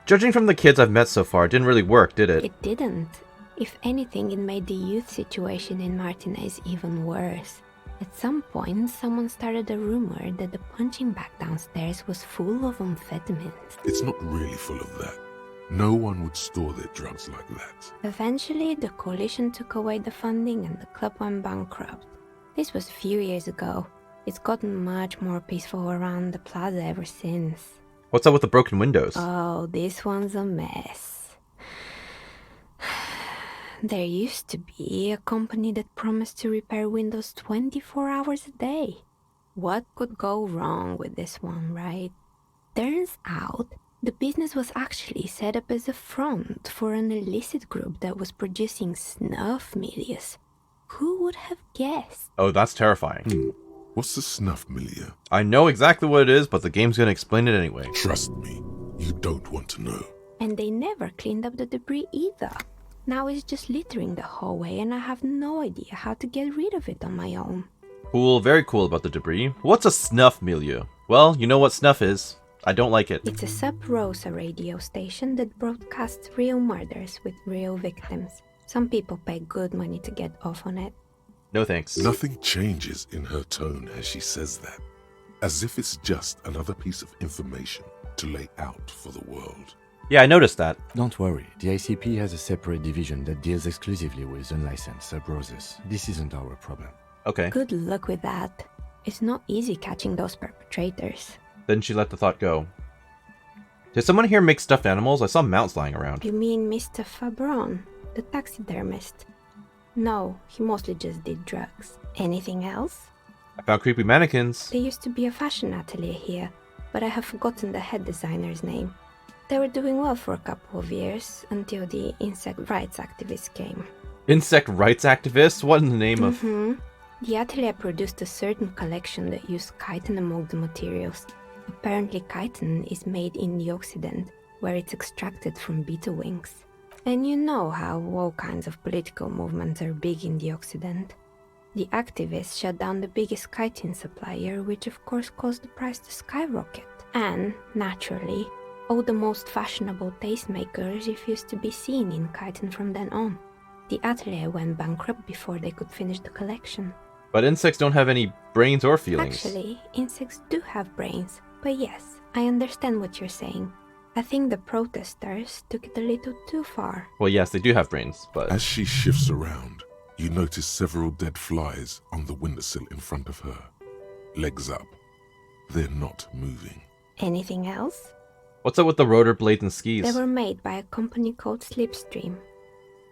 Judging from the kids I've met so far, it didn't really work, did it? It didn't. If anything, it made the youth situation in Martinez even worse. At some point, someone started a rumor that the punching bag downstairs was full of amphetamines. It's not really full of that. No one would store their drugs like that. Eventually, the coalition took away the funding and the club went bankrupt. This was a few years ago. It's gotten much more peaceful around the plaza ever since. What's up with the broken windows? Oh, this one's a mess. There used to be a company that promised to repair windows 24 hours a day. What could go wrong with this one, right? Turns out, the business was actually set up as a front for an illicit group that was producing snuff milias. Who would have guessed? Oh, that's terrifying. What's the snuff milieu? I know exactly what it is, but the game's gonna explain it anyway. Trust me, you don't want to know. And they never cleaned up the debris either. Now it's just littering the hallway and I have no idea how to get rid of it on my own. Cool, very cool about the debris. What's a snuff milieu? Well, you know what snuff is. I don't like it. It's a sub-rosa radio station that broadcasts real murders with real victims. Some people pay good money to get off on it. No thanks. Nothing changes in her tone as she says that. As if it's just another piece of information to lay out for the world. Yeah, I noticed that. Don't worry, the ICP has a separate division that deals exclusively with unlicensed sub-roses. This isn't our problem. Okay. Good luck with that. It's not easy catching those perpetrators. Then she let the thought go. Did someone here make stuffed animals? I saw mounts lying around. You mean Mr. Fabron, the taxidermist? No, he mostly just did drugs. Anything else? I found creepy mannequins. There used to be a fashion atelier here, but I have forgotten the head designer's name. They were doing well for a couple of years, until the insect rights activists came. Insect rights activists? What in the name of... The atelier produced a certain collection that used chitin among the materials. Apparently chitin is made in the Occident, where it's extracted from beetle wings. And you know how all kinds of political movements are big in the Occident. The activists shut down the biggest chitin supplier, which of course caused the price to skyrocket. And, naturally, all the most fashionable tastemakers refused to be seen in chitin from then on. The atelier went bankrupt before they could finish the collection. But insects don't have any brains or feelings. Actually, insects do have brains. But yes, I understand what you're saying. I think the protesters took it a little too far. Well, yes, they do have brains, but... As she shifts around, you notice several dead flies on the windowsill in front of her. Legs up. They're not moving. Anything else? What's up with the rotor blades and skis? They were made by a company called Slipstream.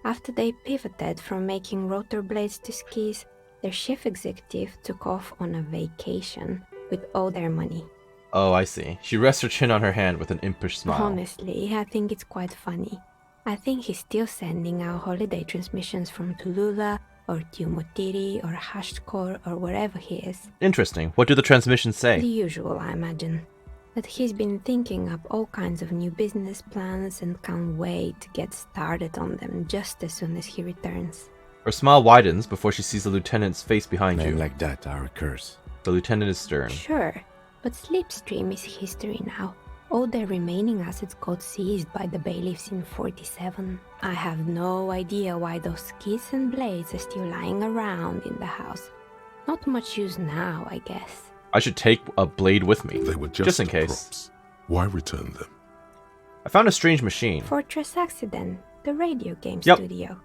After they pivoted from making rotor blades to skis, their chief executive took off on a vacation with all their money. Oh, I see. She rests her chin on her hand with an impish smile. Honestly, I think it's quite funny. I think he's still sending out holiday transmissions from Tulula or Tiumotiri or Hashkor or wherever he is. Interesting. What do the transmissions say? The usual, I imagine. That he's been thinking up all kinds of new business plans and can't wait to get started on them just as soon as he returns. Her smile widens before she sees the lieutenant's face behind you. Men like that are a curse. The lieutenant is stern. Sure, but Slipstream is history now. All their remaining assets got seized by the bailiffs in 47. I have no idea why those skis and blades are still lying around in the house. Not much use now, I guess. I should take a blade with me. They were just in case. props. Why return them? I found a strange machine. Fortress Accident, the radio game Yep. studio.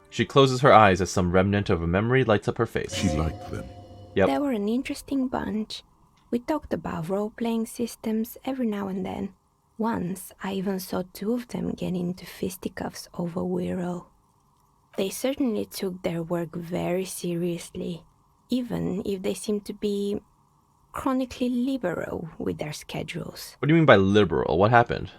She closes her eyes as some remnant of a memory lights up her face. She liked them. Yep. They were an interesting bunch. We talked about role-playing systems every now and then. Once, I even saw two of them get into fisticuffs over Wirral. They certainly took their work very seriously, even if they seemed to be chronically liberal with their schedules. What do you mean by liberal? What happened?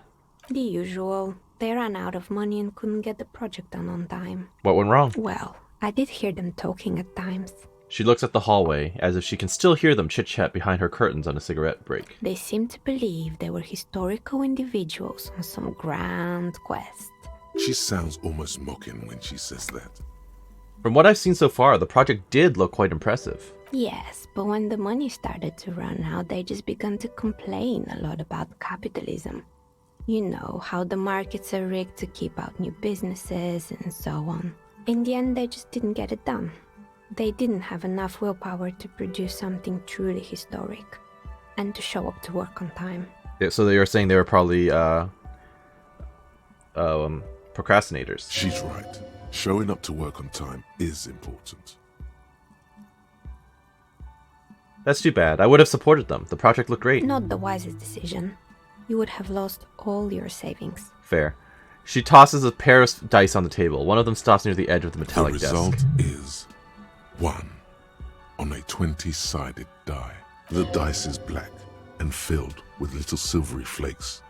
The usual. They ran out of money and couldn't get the project done on time. What went wrong? Well, I did hear them talking at times. She looks at the hallway as if she can still hear them chit-chat behind her curtains on a cigarette break. They seemed to believe they were historical individuals on some grand quest. She sounds almost mocking when she says that. From what I've seen so far, the project did look quite impressive. Yes, but when the money started to run out, they just began to complain a lot about capitalism. You know, how the markets are rigged to keep out new businesses and so on. In the end, they just didn't get it done. They didn't have enough willpower to produce something truly historic and to show up to work on time. Yeah, so you're saying they were probably procrastinators. She's right. Showing up to work on time is important. That's too bad. I would have supported them. The project looked great. Not the wisest decision. You would have lost all your savings. Fair. She tosses a pair of dice on the table. One of them stops near the edge of the metallic The result desk. is 1 on a 20-sided die. The dice is black and filled with little silvery flakes,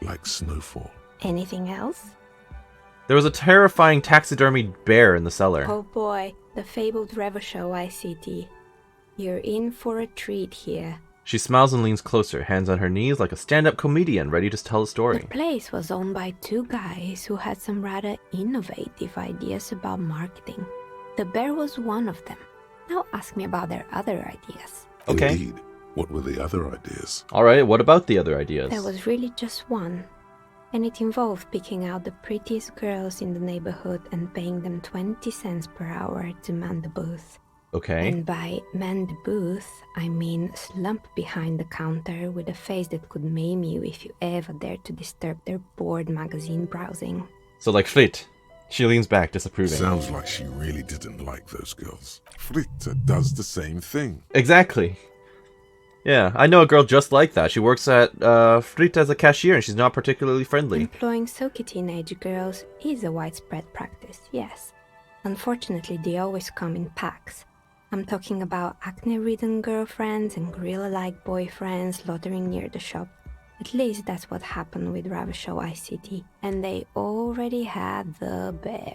like snowfall. Anything else? There was a terrifying taxidermied bear in the cellar. Oh boy, the fabled Revachol ICT. You're in for a treat here. She smiles and leans closer, hands on her knees like a stand-up comedian ready to tell a story. The place was owned by two guys who had some rather innovative ideas about marketing. The bear was one of them. Now ask me about their other ideas. Okay. Indeed. What were the other ideas? Alright, what about the other ideas? There was really just one. And it involved picking out the prettiest girls in the neighborhood and paying them 20 cents per hour to man the booth. Okay. And by man the booth, I mean slump behind the counter with a face that could maim you if you ever dared to disturb their bored magazine browsing. So like Flit. She leans back, disapproving. Sounds like she really didn't like those girls. Fritta does the same thing. Exactly. Yeah, I know a girl just like that. She works at Flit as a cashier and she's not particularly friendly. Employing silky teenage girls is a widespread practice, yes. Unfortunately, they always come in packs. I'm talking about acne-ridden girlfriends and gorilla-like boyfriends loitering near the shop. At least that's what happened with Ravachol ICT. And they already had the bear.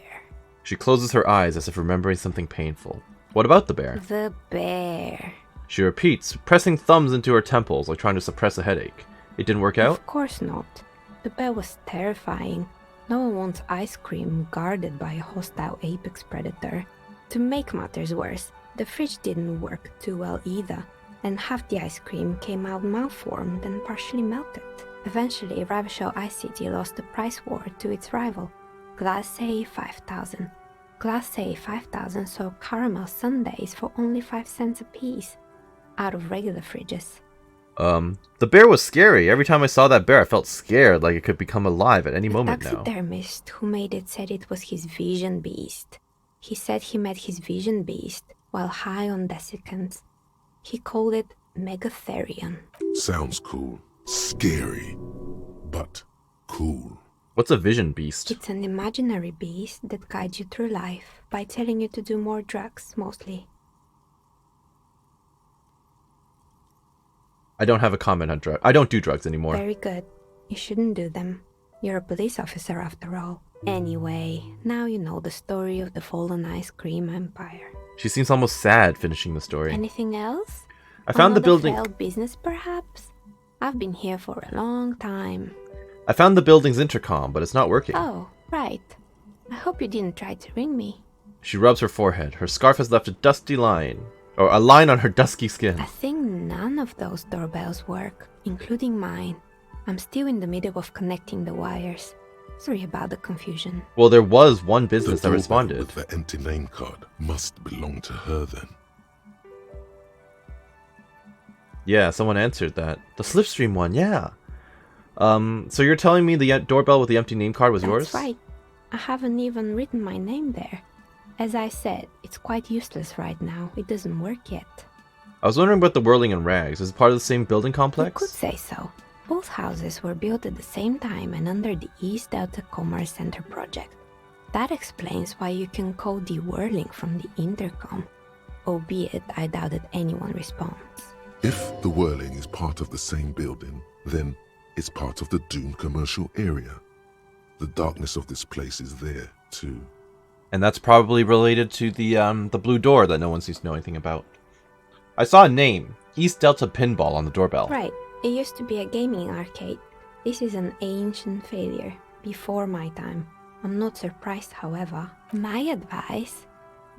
She closes her eyes as if remembering something painful. What about the bear? The bear. She repeats, pressing thumbs into her temples like trying to suppress a headache. It didn't work out? Of course not. The bear was terrifying. No one wants ice cream guarded by a hostile apex predator. To make matters worse, the fridge didn't work too well either, and half the ice cream came out malformed and partially melted. Eventually, Ravachol ICT lost the price war to its rival, Glace 5000. Class A 5,000 sold caramel sundaes for only 5 cents a piece, out of regular fridges. The bear was scary. Every time I saw that bear, I felt scared, like it could become alive at any moment now. The taxidermist who made it said it was his vision beast. He said he met his vision beast while high on desiccants. He called it Megatherion. Sounds cool. Scary. But cool. What's a vision beast? It's an imaginary beast that guides you through life by telling you to do more drugs, mostly. I don't have a comment on drugs. I don't do drugs anymore. Very good. You shouldn't do them. You're a police officer after all. Anyway, now you know the story of the fallen ice cream empire. She seems almost sad finishing the story. Anything else? I found the Another building. failed business, perhaps? I've been here for a long time. I found the building's intercom, but it's not working. Oh, right. I hope you didn't try to ring me. She rubs her forehead. Her scarf has left a dusty line. Or a line on her dusky skin. I think none of those doorbells work, including mine. I'm still in the middle of connecting the wires. Sorry about the confusion. Well, there was one business that doorbell responded. with the empty name card must belong to her then. Yeah, someone answered that. The Slipstream one, yeah. So you're telling me the doorbell with the empty name card was yours? That's right. I haven't even written my name there. As I said, it's quite useless right now. It doesn't work yet. I was wondering about the Whirling and Rags. Is it part of the same building complex? You could say so. Both houses were built at the same time and under the East Delta Commerce Center project. That explains why you can call the whirling from the intercom, albeit I doubt that anyone responds. If the whirling is part of the same building, then it's part of the Doom commercial area. The darkness of this place is there, too. And that's probably related to the blue door that no one seems to know anything about. I saw a name, East Delta Pinball, on the doorbell. Right. It used to be a gaming arcade. This is an ancient failure, before my time. I'm not surprised, however. My advice,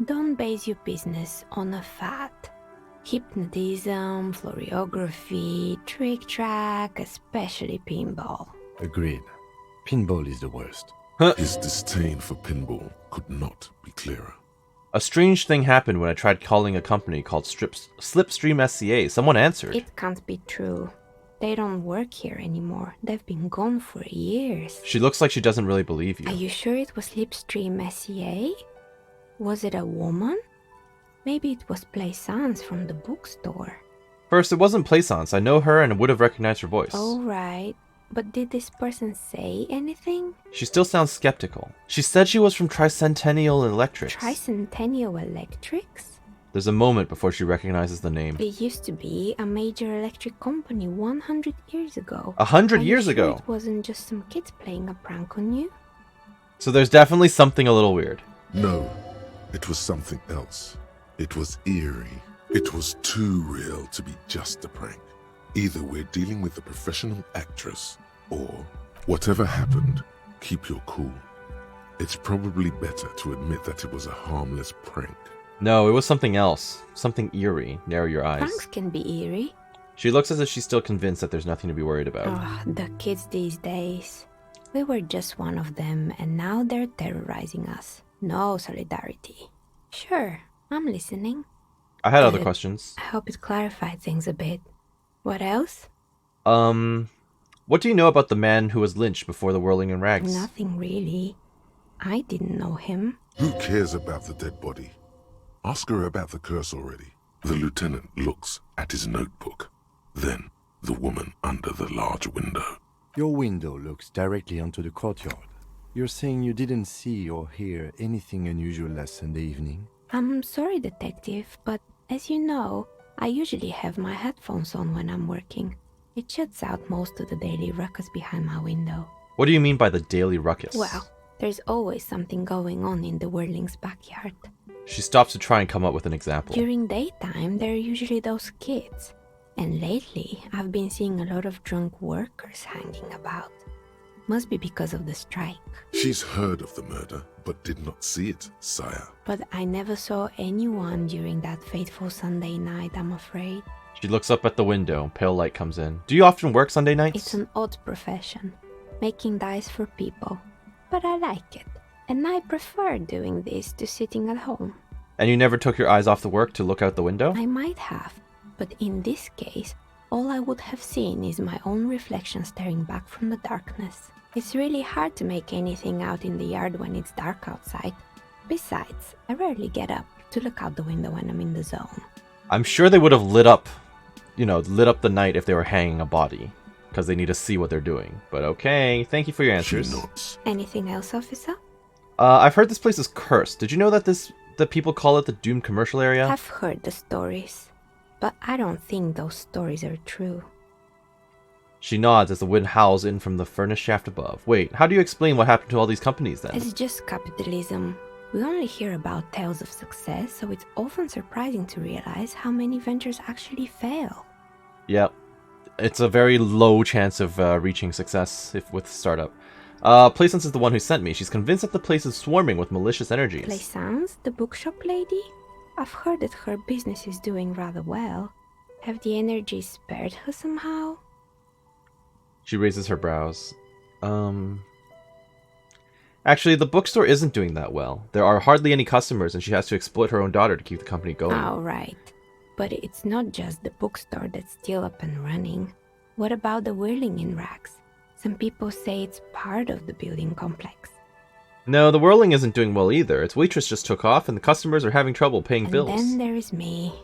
don't base your business on a fad. Hypnotism, floriography, trick-track, especially pinball. Agreed. Pinball is the worst. His disdain for pinball could not be clearer. A strange thing happened when I tried calling a company called Slipstream SCA. Someone answered. It can't be true. They don't work here anymore. They've been gone for years. She looks like she doesn't really believe you. Are you sure it was Slipstream SCA? Was it a woman? Maybe it was Plaisance from the bookstore. First, it wasn't Plaisance. I know her and would have recognized her voice. Oh, right. But did this person say anything? She still sounds skeptical. She said she was from Tricentennial Electrics. Tricentennial Electrics? There's a moment before she recognizes the name. It used to be a major electric company 100 years ago. 100 years ago? It wasn't just some kids playing a prank on you? So there's definitely something a little weird. No, it was something else. It was eerie. It was too real to be just a prank. Either we're dealing with a professional actress, or whatever happened, keep your cool. It's probably better to admit that it was a harmless prank. No, it was something else. Something eerie. Narrow your eyes. Pranks can be eerie. She looks as if she's still convinced that there's nothing to be worried about. Oh, the kids these days. We were just one of them, and now they're terrorizing us. No solidarity. Sure, I'm listening. I had other Good. questions. I hope it clarified things a bit. What else? What do you know about the man who was lynched before the Whirling and Rags? Nothing really. I didn't know him. Who cares about the dead body? Ask her about the curse already. The lieutenant looks at his notebook. Then, the woman under the large window. Your window looks directly onto the courtyard. You're saying you didn't see or hear anything unusual last Sunday evening? I'm sorry, detective, but as you know, I usually have my headphones on when I'm working. It shuts out most of the daily ruckus behind my window. What do you mean by the daily ruckus? Well, there's always something going on in the Whirling's backyard. She stops to try and come up with an example. During daytime, there are usually those kids. And lately, I've been seeing a lot of drunk workers hanging about. Must be because of the strike. She's heard of the murder, but did not see it, sire. But I never saw anyone during that fateful Sunday night, I'm afraid. She looks up at the window. Pale light comes in. Do you often work Sunday nights? It's an odd profession, making dice for people. But I like it. and I prefer doing this to sitting at home. And you never took your eyes off the work to look out the window? I might have, but in this case, all I would have seen is my own reflection staring back from the darkness. It's really hard to make anything out in the yard when it's dark outside. Besides, I rarely get up to look out the window when I'm in the zone. I'm sure they would have lit up the night if they were hanging a body, because they need to see what they're doing. But okay, thank you for your answers. Anything else, officer? I've heard this place is cursed. Did you know that the people call it the doomed commercial area? I've heard the stories, but I don't think those stories are true. She nods as the wind howls in from the furnace shaft above. Wait, how do you explain what happened to all these companies then? It's just capitalism. We only hear about tales of success, so it's often surprising to realize how many ventures actually fail. Yep. It's a very low chance of reaching success with startup. Plaisance is the one who sent me. She's convinced that the place is swarming with malicious energies. Plaisance, the bookshop lady? I've heard that her business is doing rather well. Have the energies spared her somehow? She raises her brows. Actually, the bookstore isn't doing that well. There are hardly any customers, and she has to exploit her own daughter to keep the company going. Oh, right. But it's not just the bookstore that's still up and running. What about the whirling in rags? Some people say it's part of the building complex. No, the whirling isn't doing well either. Its waitress just took off, and the customers are having trouble paying bills. And then there is me.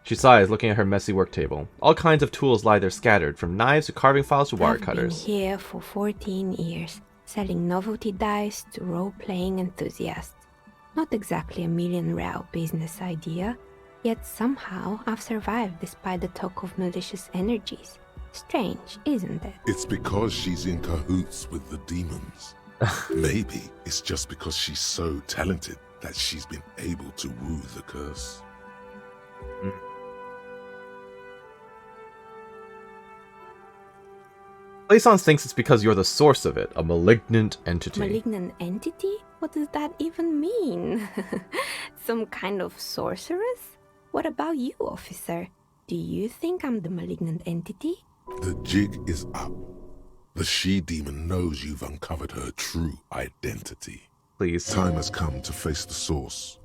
She sighs, looking at her messy work table. All kinds of tools lie there scattered, from knives to carving files to wire cutters. I've been here for 14 years, selling novelty dice to role-playing enthusiasts. Not exactly a million-real business idea, yet somehow I've survived despite the talk of malicious energies. Strange, isn't it? It's because she's in cahoots with the demons. Maybe it's just because she's so talented that she's been able to woo the curse. Plaisance thinks it's because you're the source of it, a malignant entity. Malignant entity? What does that even mean? Some kind of sorceress? What about you, officer? Do you think I'm the malignant entity? The jig is up. The she-demon knows you've uncovered her true identity. Please. Time has come to face the source.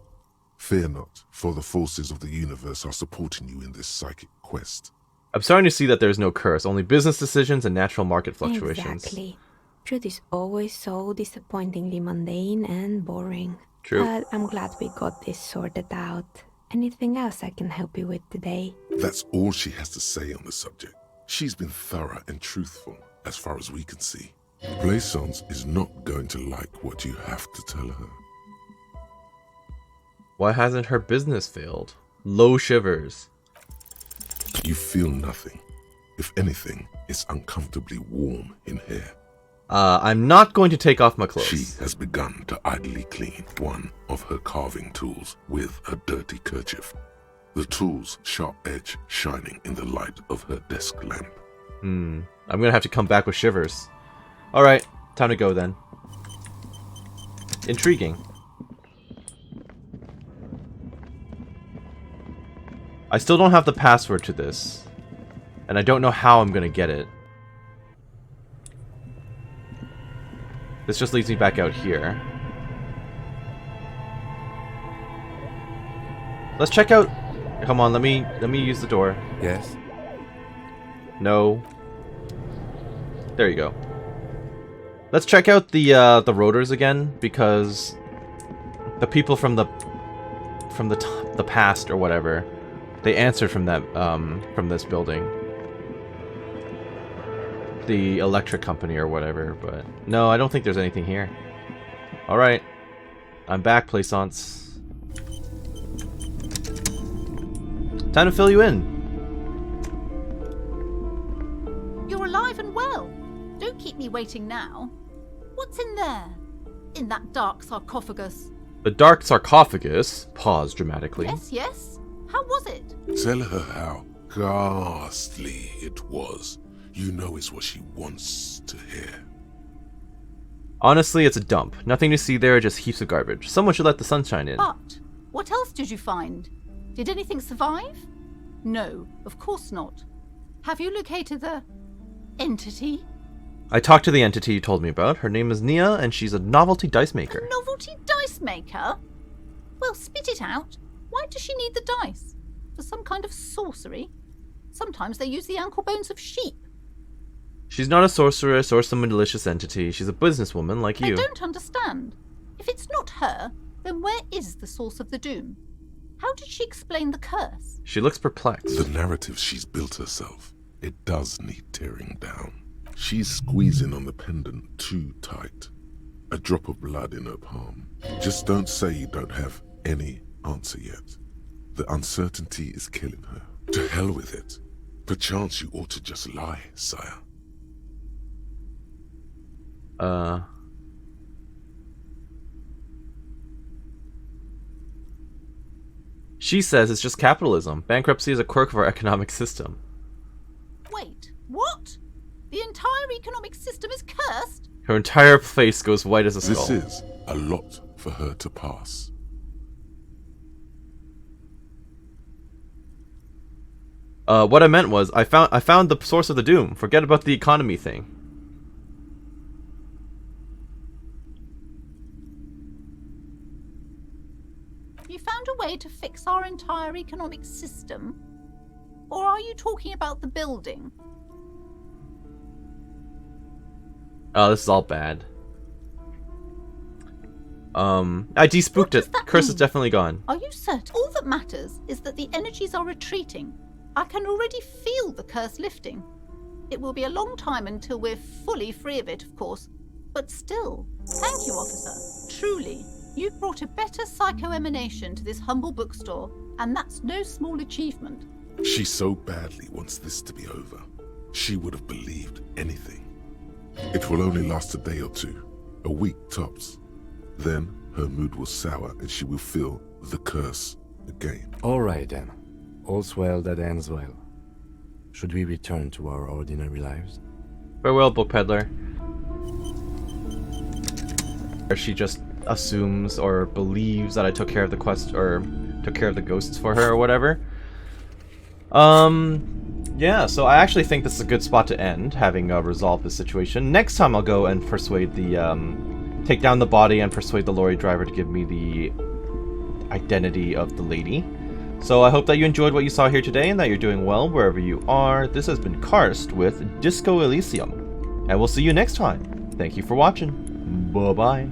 Fear not, for the forces of the universe are supporting you in this psychic quest. I'm starting to see that there's no curse, only business decisions and natural market fluctuations. Exactly. Truth is always so disappointingly mundane and boring. True. But I'm glad we got this sorted out. Anything else I can help you with today? That's all she has to say on the subject. She's been thorough and truthful, as far as we can see. Plaisance is not going to like what you have to tell her. Why hasn't her business failed? Low shivers. You feel nothing. If anything, it's uncomfortably warm in here. I'm not going to take off my clothes. She has begun to idly clean one of her carving tools with a dirty kerchief. The tool's sharp edge shining in the light of her desk lamp. I'm gonna have to come back with shivers. Alright, time to go then. Intriguing. I still don't have the password to this. And I don't know how I'm gonna get it. This just leads me back out here. Let's check out... Come on, let me use the door. Yes? No. There you go. Let's check out the rotors again, because the people from the past or whatever, they answered from that from this building. The electric company or whatever, but no, I don't think there's anything here. All right. I'm back, Plaisance. Time to fill you in. You're alive and well. Don't keep me waiting now. What's in there? In that dark sarcophagus? The dark sarcophagus. Pause dramatically. Yes, yes. How was it? Tell her how ghastly it was. You know it's what she wants to hear. Honestly, it's a dump. Nothing to see there, just heaps of garbage. Someone should let the sunshine in. But what else did you find? Did anything survive? No, of course not. Have you located the entity? I talked to the entity you told me about. Her name is Nia, and she's a novelty dice maker. A novelty dice maker? Well, spit it out. Why does she need the dice? For some kind of sorcery? Sometimes they use the ankle bones of sheep. She's not a sorceress or some malicious entity. She's a businesswoman like you. I don't understand. If it's not her, then where is the source of the doom? How did she explain the curse? She looks perplexed. The narrative she's built herself, it does need tearing down. She's squeezing on the pendant too tight. A drop of blood in her palm. Just don't say you don't have any answer yet. The uncertainty is killing her. To hell with it. Perchance you ought to just lie, sire. She says it's just capitalism. Bankruptcy is a quirk of our economic system. Wait, what? The entire economic system is cursed? Her entire face goes white as a skull. This is a lot for her to pass. What I meant was, I found the source of the doom. Forget about the economy thing. You found a way to fix our entire economic system? Or are you talking about the building? Oh, this is all bad. I despooked it. Curse is definitely gone. Are you certain? All that matters is that the energies are retreating. I can already feel the curse lifting. It will be a long time until we're fully free of it, of course. But still, thank you, officer. Truly, you've brought a better psycho-emanation to this humble bookstore, and that's no small achievement. She so badly wants this to be over. She would have believed anything. It will only last a day or two, a week tops. Then her mood will sour and she will feel the curse again. All right then. All's well that ends well. Should we return to our ordinary lives? Farewell, book peddler. Or she just assumes or believes that I took care of the quest or took care of the ghosts for her or whatever. Yeah, so I actually think this is a good spot to end, having resolved the situation. Next time I'll go and persuade the, take down the body and persuade the lorry driver to give me the identity of the lady. So I hope that you enjoyed what you saw here today and that you're doing well wherever you are. This has been Karst with Disco Elysium, and we'll see you next time. Thank you for watching. Bye-bye.